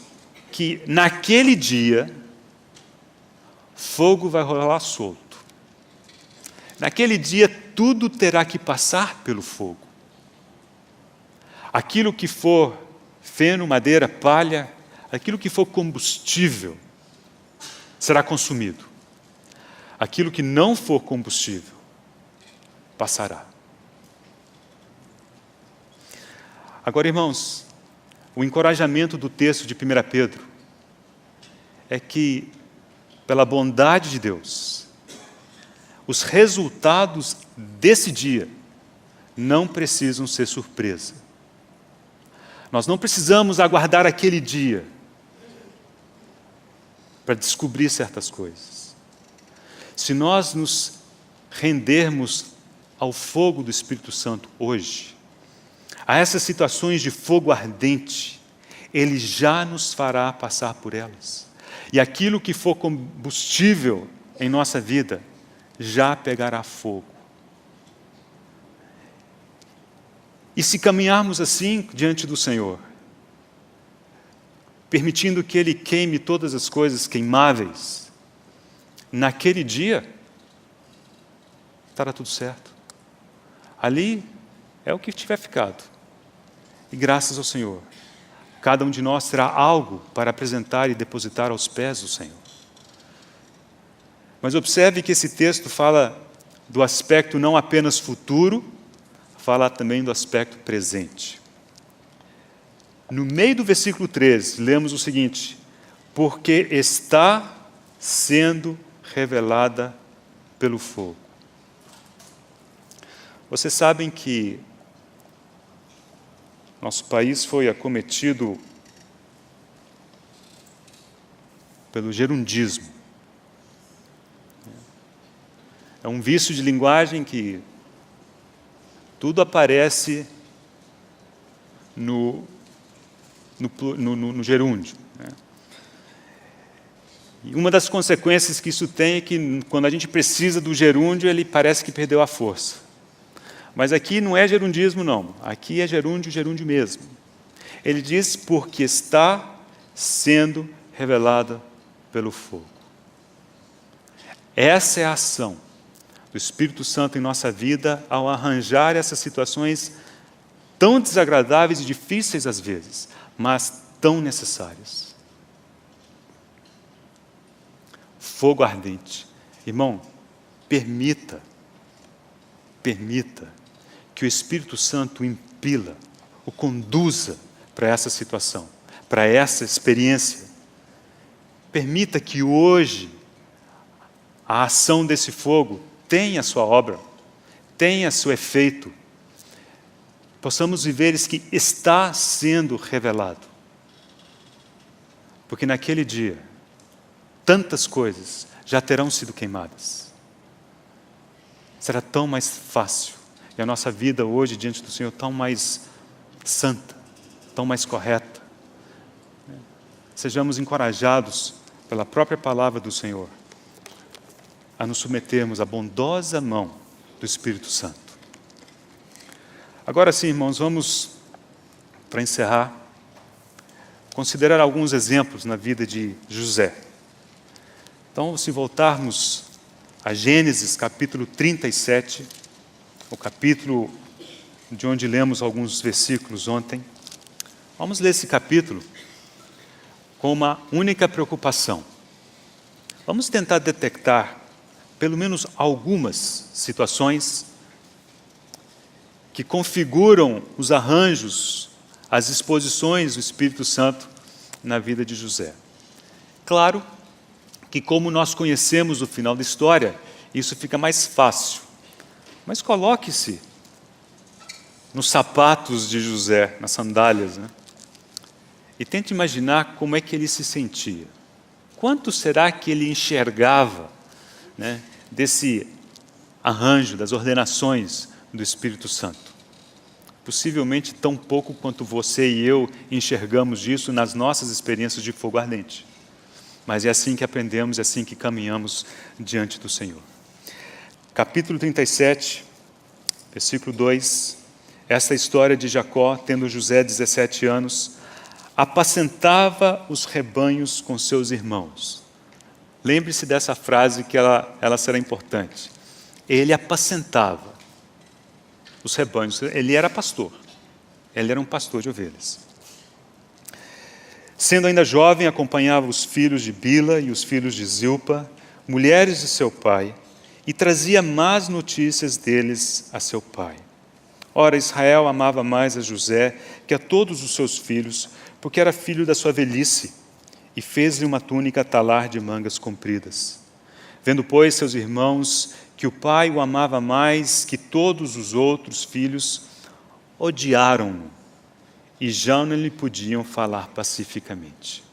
que naquele dia fogo vai rolar solto. Naquele dia tudo terá que passar pelo fogo. Aquilo que for feno, madeira, palha, aquilo que for combustível será consumido. Aquilo que não for combustível passará. Agora, irmãos, o encorajamento do texto de 1 Pedro é que, pela bondade de Deus, os resultados desse dia não precisam ser surpresa. Nós não precisamos aguardar aquele dia para descobrir certas coisas. Se nós nos rendermos ao fogo do Espírito Santo hoje, a essas situações de fogo ardente, Ele já nos fará passar por elas. E aquilo que for combustível em nossa vida, já pegará fogo. E se caminharmos assim diante do Senhor, permitindo que Ele queime todas as coisas queimáveis, naquele dia, estará tudo certo. Ali é o que tiver ficado. E graças ao Senhor, cada um de nós terá algo para apresentar e depositar aos pés do Senhor. Mas observe que esse texto fala do aspecto não apenas futuro, fala também do aspecto presente. No meio do versículo 13, lemos o seguinte: porque está sendo revelada pelo fogo. Vocês sabem que nosso país foi acometido pelo gerundismo. É um vício de linguagem que tudo aparece no gerúndio. E uma das consequências que isso tem é que, quando a gente precisa do gerúndio, ele parece que perdeu a força. Mas aqui não é gerundismo, não. Aqui é gerúndio mesmo. Ele diz, porque está sendo revelada pelo fogo. Essa é a ação do Espírito Santo em nossa vida ao arranjar essas situações tão desagradáveis e difíceis às vezes, mas tão necessárias. Fogo ardente. Irmão, permita que o Espírito Santo impila, o conduza para essa situação, para essa experiência. Permita que hoje a ação desse fogo tenha sua obra, tenha seu efeito. Possamos viver isso que está sendo revelado. Porque naquele dia, tantas coisas já terão sido queimadas. Será tão mais fácil. E a nossa vida hoje diante do Senhor tão mais santa, tão mais correta. Sejamos encorajados pela própria palavra do Senhor a nos submetermos à bondosa mão do Espírito Santo. Agora sim, irmãos, vamos, para encerrar, considerar alguns exemplos na vida de José. Então, se voltarmos a Gênesis, capítulo 37, o capítulo de onde lemos alguns versículos ontem, vamos ler esse capítulo com uma única preocupação. Vamos tentar detectar pelo menos algumas situações que configuram os arranjos, as disposições do Espírito Santo na vida de José. Claro que, como nós conhecemos o final da história, isso fica mais fácil. Mas coloque-se nos sapatos de José, nas sandálias, né? e tente imaginar como é que ele se sentia. Quanto será que ele enxergava, né, desse arranjo, das ordenações do Espírito Santo? Possivelmente tão pouco quanto você e eu enxergamos isso nas nossas experiências de fogo ardente. Mas é assim que aprendemos, é assim que caminhamos diante do Senhor. Capítulo 37, versículo 2. Esta história de Jacó, tendo José 17 anos, apacentava os rebanhos com seus irmãos. Lembre-se dessa frase que ela será importante. Ele apacentava os rebanhos. Ele era pastor. Ele era um pastor de ovelhas. Sendo ainda jovem, acompanhava os filhos de Bila e os filhos de Zilpa, mulheres de seu pai, e trazia más notícias deles a seu pai. Ora, Israel amava mais a José que a todos os seus filhos, porque era filho da sua velhice, e fez-lhe uma túnica talar de mangas compridas. Vendo, pois, seus irmãos que o pai o amava mais que todos os outros filhos, odiaram-no e já não lhe podiam falar pacificamente.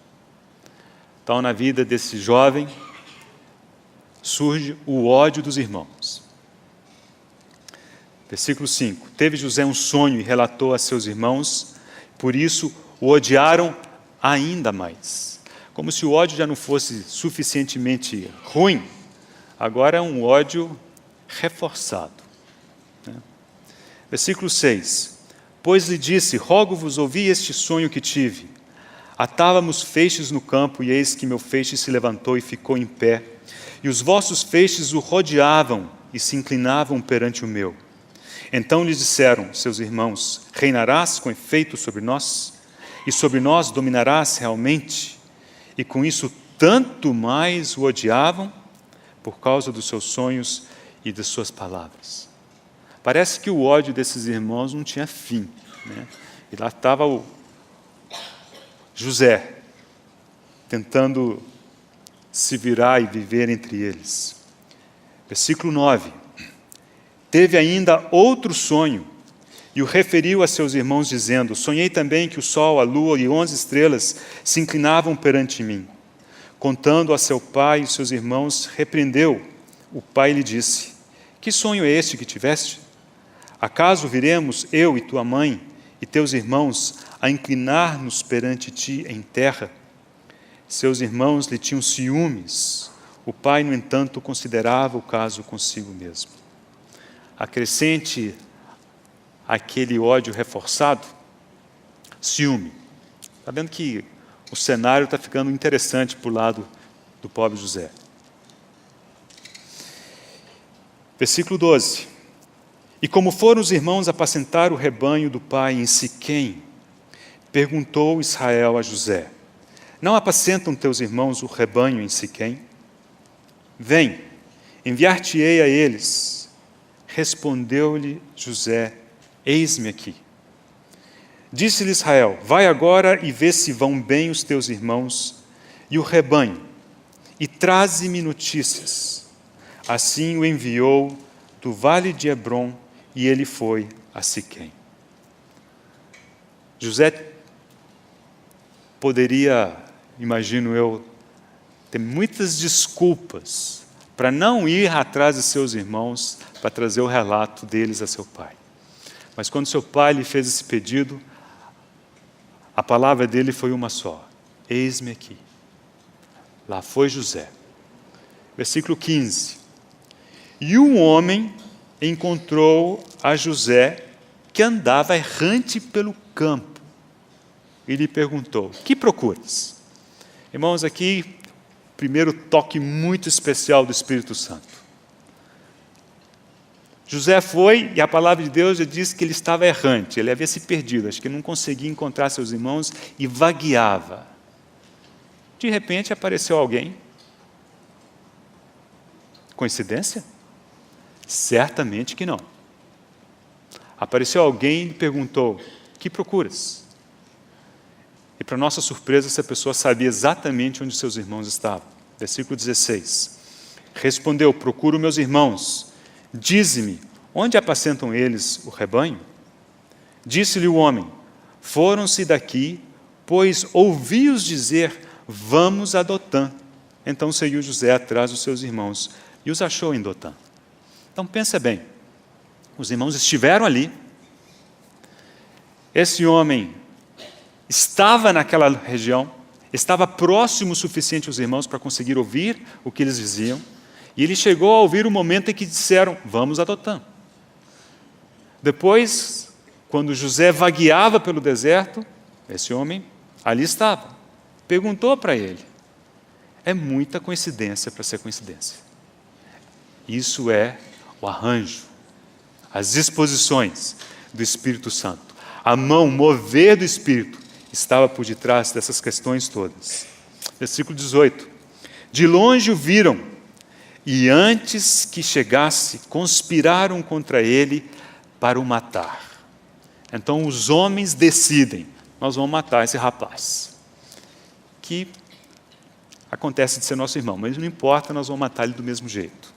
Então, na vida desse jovem, surge o ódio dos irmãos. Versículo 5. Teve José um sonho e relatou a seus irmãos, por isso o odiaram ainda mais. Como se o ódio já não fosse suficientemente ruim, agora é um ódio reforçado. Versículo 6. Pois lhe disse, rogo-vos, ouvi este sonho que tive. Atávamos feixes no campo, e eis que meu feixe se levantou e ficou em pé. E os vossos feixes o rodeavam e se inclinavam perante o meu. Então lhes disseram seus irmãos, reinarás com efeito sobre nós? E sobre nós dominarás realmente? E com isso tanto mais o odiavam, por causa dos seus sonhos e das suas palavras. Parece que o ódio desses irmãos não tinha fim, né? E lá estava o José, tentando se virar e viver entre eles. Versículo 9. Teve ainda outro sonho, e o referiu a seus irmãos, dizendo, sonhei também que o sol, a lua e 11 estrelas se inclinavam perante mim. Contando a seu pai e seus irmãos, repreendeu. O pai lhe disse, que sonho é este que tiveste? Acaso viremos, eu e tua mãe e teus irmãos, a inclinar-nos perante ti em terra? Seus irmãos lhe tinham ciúmes. O pai, no entanto, considerava o caso consigo mesmo. Acrescente aquele ódio reforçado, ciúme. Está vendo que o cenário está ficando interessante para o lado do pobre José. Versículo 12. E como foram os irmãos apacentar o rebanho do pai em Siquém, perguntou Israel a José, não apacentam teus irmãos o rebanho em Siquém? Vem, enviar-te-ei a eles. Respondeu-lhe José, eis-me aqui. Disse-lhe Israel, vai agora e vê se vão bem os teus irmãos e o rebanho, e traze-me notícias. Assim o enviou do vale de Hebrom, e ele foi a Siquém. José poderia, imagino eu, ter muitas desculpas para não ir atrás de seus irmãos para trazer o relato deles a seu pai. Mas quando seu pai lhe fez esse pedido, a palavra dele foi uma só, eis-me aqui. Lá foi José. Versículo 15. E um homem encontrou a José, que andava errante pelo campo, e lhe perguntou, que procuras? Irmãos, aqui, primeiro toque muito especial do Espírito Santo. José foi, e a palavra de Deus já diz que ele estava errante, ele havia se perdido, acho que não conseguia encontrar seus irmãos e vagueava. De repente apareceu alguém. Coincidência? Certamente que não. Apareceu alguém e lhe perguntou, que procuras? E para nossa surpresa, essa pessoa sabia exatamente onde seus irmãos estavam. Versículo 16. Respondeu, procuro meus irmãos. Dize-me, onde apacentam eles o rebanho? Disse-lhe o homem, foram-se daqui pois ouvi-os dizer, vamos a Dotã. Então seguiu José atrás dos seus irmãos e os achou em Dotã. Então pensa bem, os irmãos estiveram ali, esse homem estava naquela região, estava próximo o suficiente aos irmãos para conseguir ouvir o que eles diziam, e ele chegou a ouvir o momento em que disseram, vamos a Dotã. Depois, quando José vagueava pelo deserto, esse homem ali estava. Perguntou para ele. É muita coincidência para ser coincidência. Isso é o arranjo, as disposições do Espírito Santo. A mão, o mover do Espírito estava por detrás dessas questões todas. Versículo 18. De longe o viram, e antes que chegasse, conspiraram contra ele para o matar. Então os homens decidem, nós vamos matar esse rapaz, que acontece de ser nosso irmão, mas não importa, nós vamos matar ele do mesmo jeito.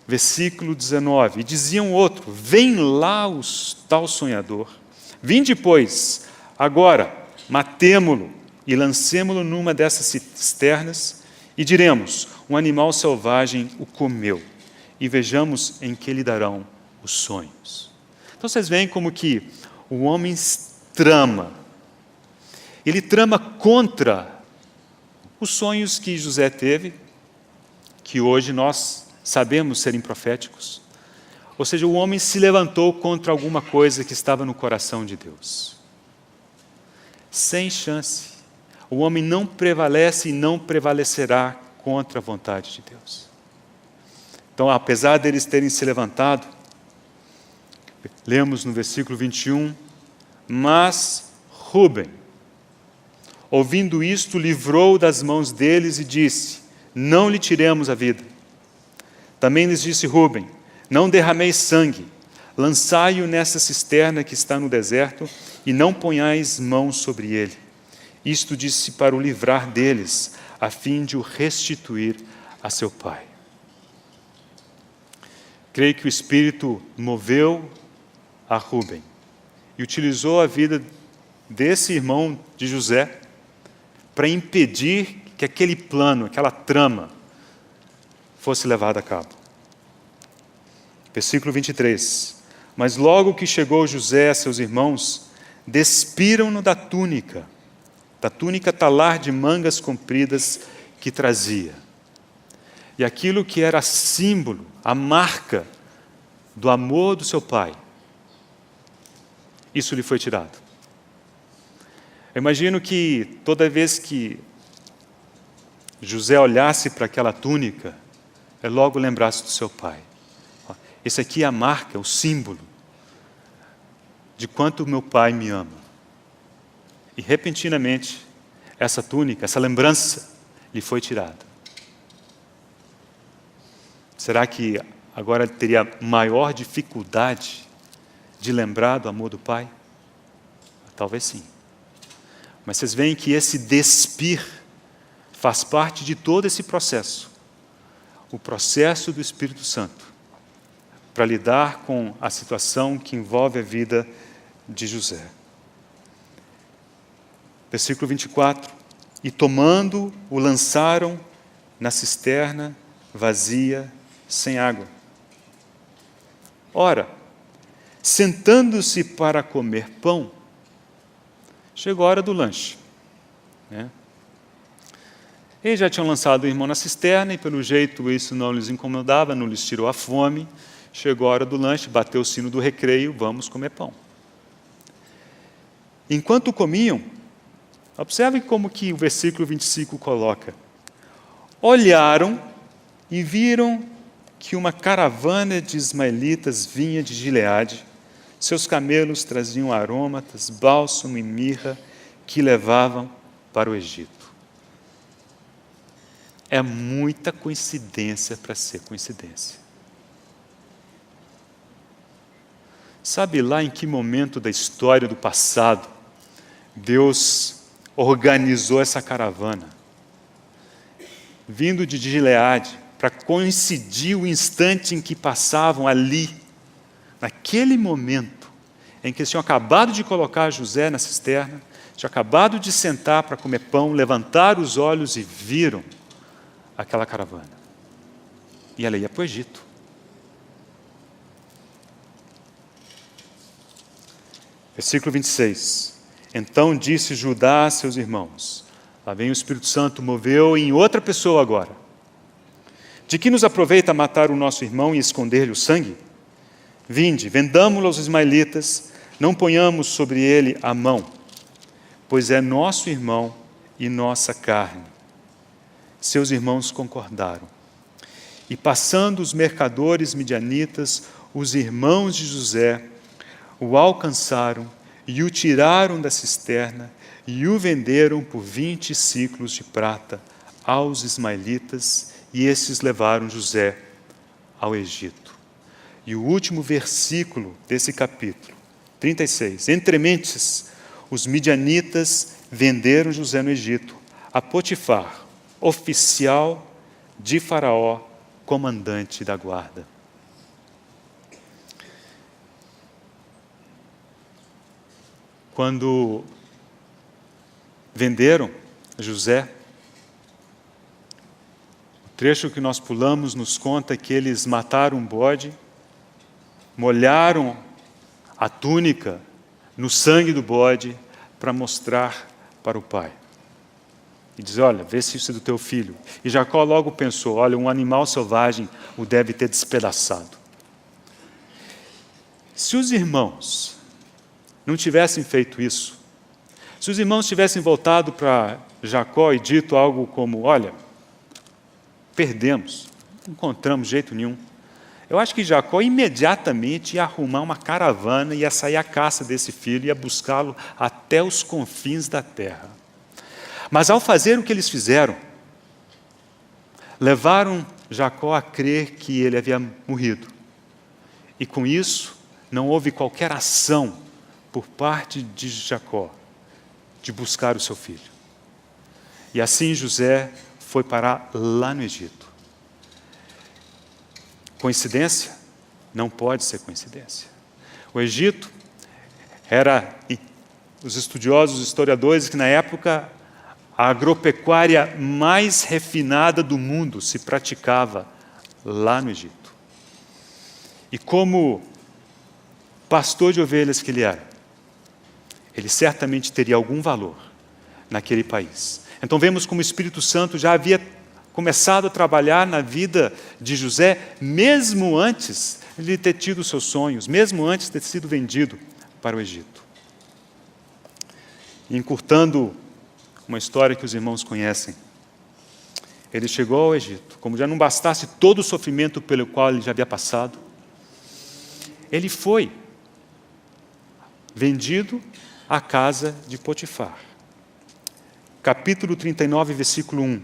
Versículo 19, e diziam outro, vem lá o tal sonhador, vinde, pois, agora, matemo-lo e lancemo-lo numa dessas cisternas, e diremos, um animal selvagem o comeu, e vejamos em que lhe darão os sonhos. Então vocês veem como que o homem trama. Ele trama contra os sonhos que José teve, que hoje nós sabemos serem proféticos. Ou seja, o homem se levantou contra alguma coisa que estava no coração de Deus. Sem chance. O homem não prevalece e não prevalecerá contra a vontade de Deus. Então, apesar deles terem se levantado, lemos no versículo 21, mas Rúben, ouvindo isto, livrou das mãos deles e disse, não lhe tiremos a vida. Também lhes disse Rúben, não derrameis sangue, lançai-o nessa cisterna que está no deserto e não ponhais mãos sobre ele. Isto disse para o livrar deles, a fim de o restituir a seu pai. Creio que o Espírito moveu a Rúben e utilizou a vida desse irmão de José para impedir que aquele plano, aquela trama, fosse levada a cabo. Versículo 23. Mas logo que chegou José a seus irmãos, despiram-no da túnica talar de mangas compridas que trazia. E aquilo que era símbolo, a marca do amor do seu pai, isso lhe foi tirado. Eu imagino que toda vez que José olhasse para aquela túnica, ele logo lembrasse do seu pai. Esse aqui é a marca, o símbolo de quanto meu pai me ama. E repentinamente, essa túnica, essa lembrança, lhe foi tirada. Será que agora ele teria maior dificuldade de lembrar do amor do pai? Talvez sim. Mas vocês veem que esse despir faz parte de todo esse processo. O processo do Espírito Santo para lidar com a situação que envolve a vida de José. Versículo 24. E tomando, o lançaram na cisterna vazia, sem água. Ora, sentando-se para comer pão, chegou a hora do lanche. Eles já tinham lançado o irmão na cisterna e, pelo jeito, isso não lhes incomodava, não lhes tirou a fome. Chegou a hora do lanche, bateu o sino do recreio, vamos comer pão. Enquanto comiam, observem como que o versículo 25 coloca. Olharam e viram que uma caravana de ismaelitas vinha de Gileade. Seus camelos traziam aromatas, bálsamo e mirra que levavam para o Egito. É muita coincidência para ser coincidência. Sabe lá em que momento da história do passado Deus organizou essa caravana? Vindo de Gileade, para coincidir o instante em que passavam ali, naquele momento em que eles tinham acabado de colocar José na cisterna, tinham acabado de sentar para comer pão, levantaram os olhos e viram aquela caravana. E ela ia para o Egito. Versículo 26. Então disse Judá a seus irmãos. Lá vem o Espírito Santo, moveu em outra pessoa agora. De que nos aproveita matar o nosso irmão e esconder-lhe o sangue? Vinde, vendamo-lo aos ismaelitas, não ponhamos sobre ele a mão, pois é nosso irmão e nossa carne. Seus irmãos concordaram. E passando os mercadores midianitas, os irmãos de José, o alcançaram e o tiraram da cisterna e o venderam por 20 siclos de prata aos ismaelitas, e estes levaram José ao Egito. E o último versículo desse capítulo, 36. Entre mentes, os midianitas venderam José no Egito a Potifar, oficial de Faraó, comandante da guarda. Quando venderam José, o trecho que nós pulamos nos conta que eles mataram um bode, molharam a túnica no sangue do bode para mostrar para o pai. E diz, olha, vê se isso é do teu filho. E Jacó logo pensou, olha, um animal selvagem o deve ter despedaçado. Se os irmãos não tivessem feito isso, se os irmãos tivessem voltado para Jacó e dito algo como, olha, perdemos, não encontramos jeito nenhum, eu acho que Jacó imediatamente ia arrumar uma caravana, ia sair à caça desse filho, ia buscá-lo até os confins da terra. Mas ao fazer o que eles fizeram, levaram Jacó a crer que ele havia morrido. E com isso, não houve qualquer ação por parte de Jacó de buscar o seu filho. E assim José foi parar lá no Egito. Coincidência? Não pode ser coincidência. O Egito era, os estudiosos, os historiadores, que na época a agropecuária mais refinada do mundo se praticava lá no Egito. E como pastor de ovelhas que ele era, ele certamente teria algum valor naquele país. Então vemos como o Espírito Santo já havia começado a trabalhar na vida de José, mesmo antes de ter tido seus sonhos, mesmo antes de ter sido vendido para o Egito. E encurtando uma história que os irmãos conhecem, ele chegou ao Egito, como já não bastasse todo o sofrimento pelo qual ele já havia passado, ele foi vendido à casa de Potifar. Capítulo 39, versículo 1.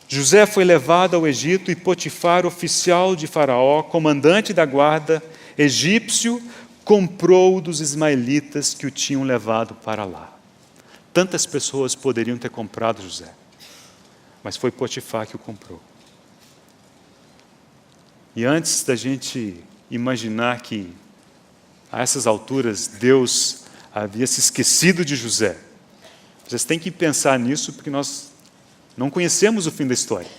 José foi levado ao Egito e Potifar, oficial de Faraó, comandante da guarda egípcio, comprou-o dos ismaelitas que o tinham levado para lá. Tantas pessoas poderiam ter comprado José, mas foi Potifar que o comprou. E antes da gente imaginar que, a essas alturas, Deus havia se esquecido de José, vocês têm que pensar nisso, porque nós não conhecemos o fim da história.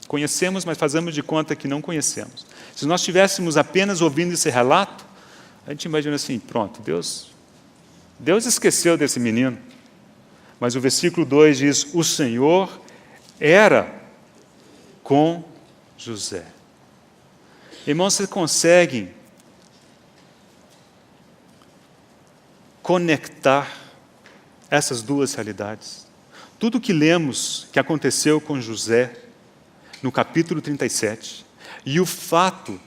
Conhecemos, mas fazemos de conta que não conhecemos. Se nós estivéssemos apenas ouvindo esse relato, a gente imagina assim, pronto, Deus esqueceu desse menino. Mas o versículo 2 diz, o Senhor era com José. Irmãos, vocês conseguem conectar essas duas realidades? Tudo que lemos que aconteceu com José, no capítulo 37, e o fato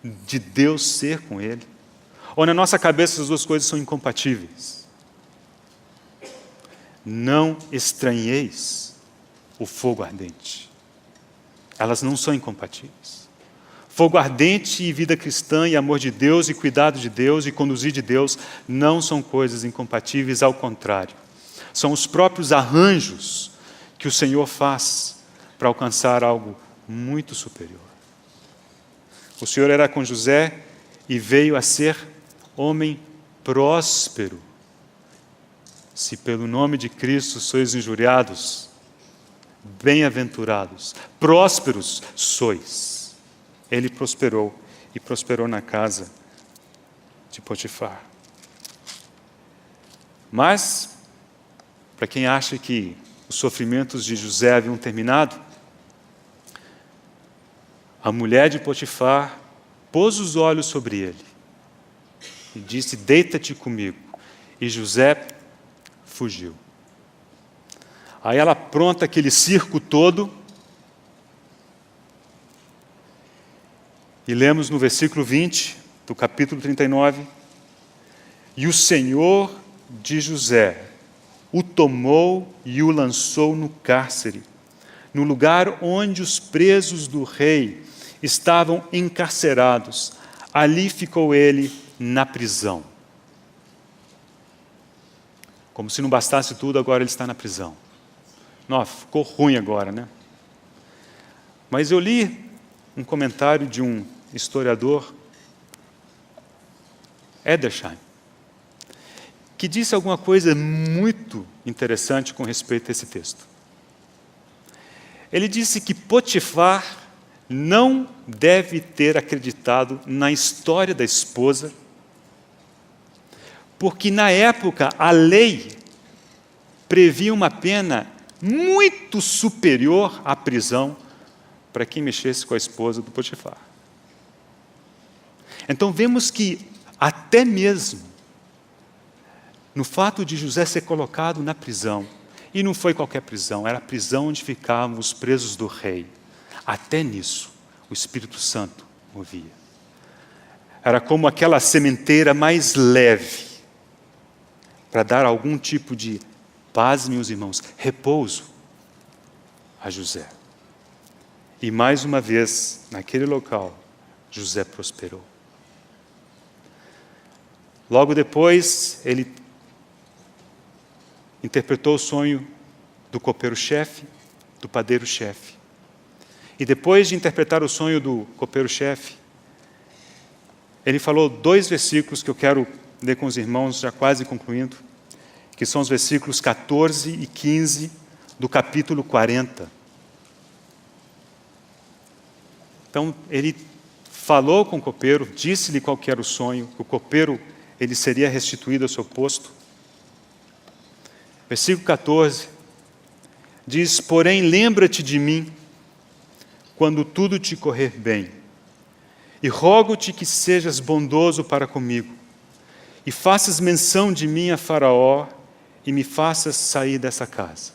de Deus ser com ele, ou na nossa cabeça as duas coisas são incompatíveis. Não estranheis o fogo ardente. Elas não são incompatíveis. Fogo ardente e vida cristã e amor de Deus e cuidado de Deus e conduzir de Deus não são coisas incompatíveis, ao contrário. São os próprios arranjos que o Senhor faz para alcançar algo muito superior. O Senhor era com José e veio a ser homem próspero se pelo nome de Cristo sois injuriados, bem-aventurados, prósperos sois. Ele prosperou e prosperou na casa de Potifar. Mas, para quem acha que os sofrimentos de José haviam terminado, a mulher de Potifar pôs os olhos sobre ele e disse: deita-te comigo. E José fugiu. Aí ela apronta aquele circo todo, e lemos no versículo 20 do capítulo 39, e o Senhor de José o tomou e o lançou no cárcere, no lugar onde os presos do rei estavam encarcerados. Ali ficou ele na prisão. Como se não bastasse tudo, agora ele está na prisão. Nossa, ficou ruim agora, né? Mas eu li um comentário de um historiador, Edersheim, que disse alguma coisa muito interessante com respeito a esse texto. Ele disse que Potifar não deve ter acreditado na história da esposa, porque na época a lei previa uma pena muito superior à prisão para quem mexesse com a esposa do Potifar. Então vemos que até mesmo no fato de José ser colocado na prisão, e não foi qualquer prisão, era a prisão onde ficavam os presos do rei, até nisso o Espírito Santo movia. Era como aquela sementeira mais leve, para dar algum tipo de paz, meus irmãos, repouso a José. E mais uma vez, naquele local, José prosperou. Logo depois, ele interpretou o sonho do copeiro-chefe, do padeiro-chefe. E depois de interpretar o sonho do copeiro-chefe, ele falou 2 versículos que eu quero ler com os irmãos, já quase concluindo, que são os versículos 14 e 15 do capítulo 40. Então, ele falou com o copeiro, disse-lhe qual que era o sonho, que o copeiro ele seria restituído ao seu posto. Versículo 14 diz: porém, lembra-te de mim quando tudo te correr bem, e rogo-te que sejas bondoso para comigo, e faças menção de mim a Faraó, e me faças sair dessa casa.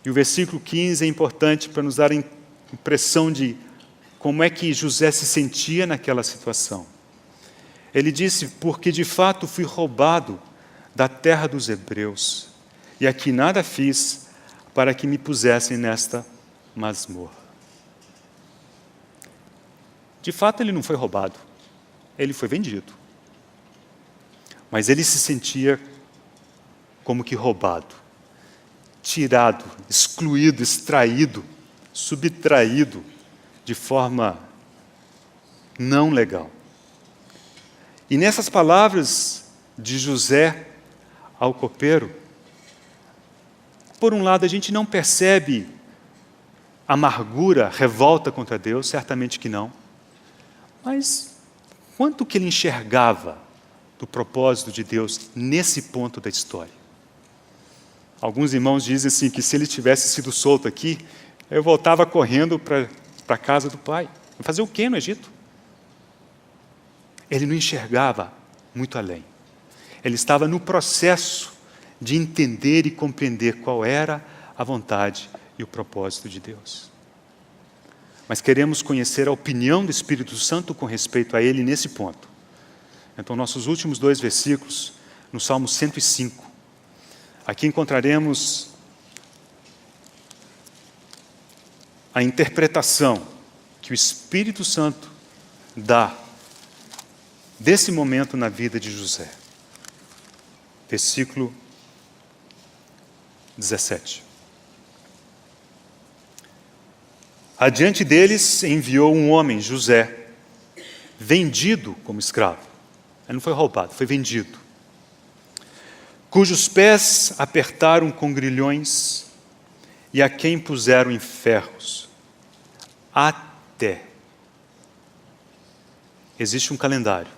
E o versículo 15 é importante para nos dar a impressão de como é que José se sentia naquela situação. Ele disse: porque de fato fui roubado da terra dos hebreus, e aqui nada fiz para que me pusessem nesta masmorra. De fato, ele não foi roubado, ele foi vendido. Mas ele se sentia como que roubado, tirado, excluído, extraído, subtraído de forma não legal. E nessas palavras de José ao copeiro, por um lado a gente não percebe amargura, revolta contra Deus, certamente que não, mas quanto que ele enxergava do propósito de Deus nesse ponto da história? Alguns irmãos dizem assim que se ele tivesse sido solto aqui, eu voltava correndo para a casa do pai. Fazer o quê no Egito? Ele não enxergava muito além. Ele estava no processo de entender e compreender qual era a vontade e o propósito de Deus. Mas queremos conhecer a opinião do Espírito Santo com respeito a ele nesse ponto. Então, nossos últimos 2 versículos, no Salmo 105. Aqui encontraremos a interpretação que o Espírito Santo dá desse momento na vida de José. Versículo 17. Adiante deles enviou um homem, José, vendido como escravo. Ele não foi roubado, foi vendido. cujos pés apertaram com grilhões e a quem puseram em ferros. Até. Existe um calendário,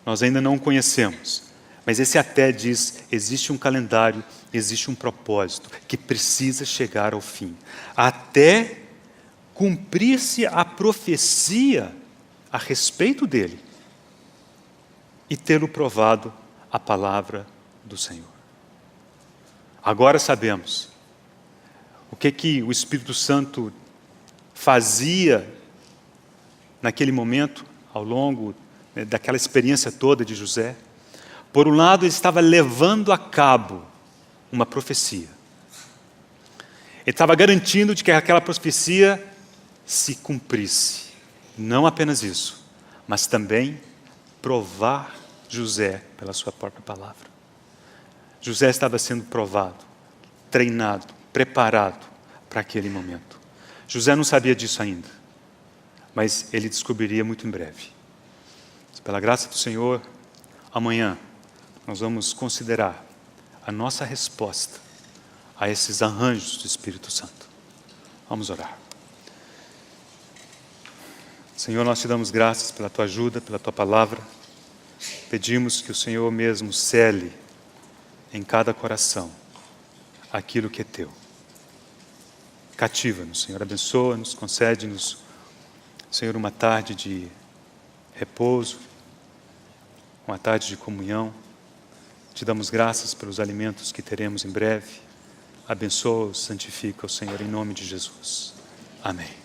nós ainda não o conhecemos, mas esse até diz, existe um calendário, existe um propósito que precisa chegar ao fim. Até cumprir-se a profecia a respeito dele e tê-lo provado a palavra do Senhor. Agora sabemos o que o Espírito Santo fazia naquele momento, ao longo daquela experiência toda de José. Por um lado, ele estava levando a cabo uma profecia. Ele estava garantindo de que aquela profecia se cumprisse. Não apenas isso, mas também provar José pela sua própria palavra. José estava sendo provado, treinado, preparado para aquele momento. José não sabia disso ainda, mas ele descobriria muito em breve. Pela graça do Senhor, amanhã nós vamos considerar a nossa resposta a esses arranjos do Espírito Santo. Vamos orar. Senhor, nós te damos graças pela tua ajuda, pela tua palavra. Pedimos que o Senhor mesmo cele em cada coração aquilo que é teu. Cativa-nos, Senhor, abençoa-nos, concede-nos, Senhor, uma tarde de repouso, uma tarde de comunhão. Te damos graças pelos alimentos que teremos em breve. Abençoa-os, santifica-os, Senhor, em nome de Jesus. Amém.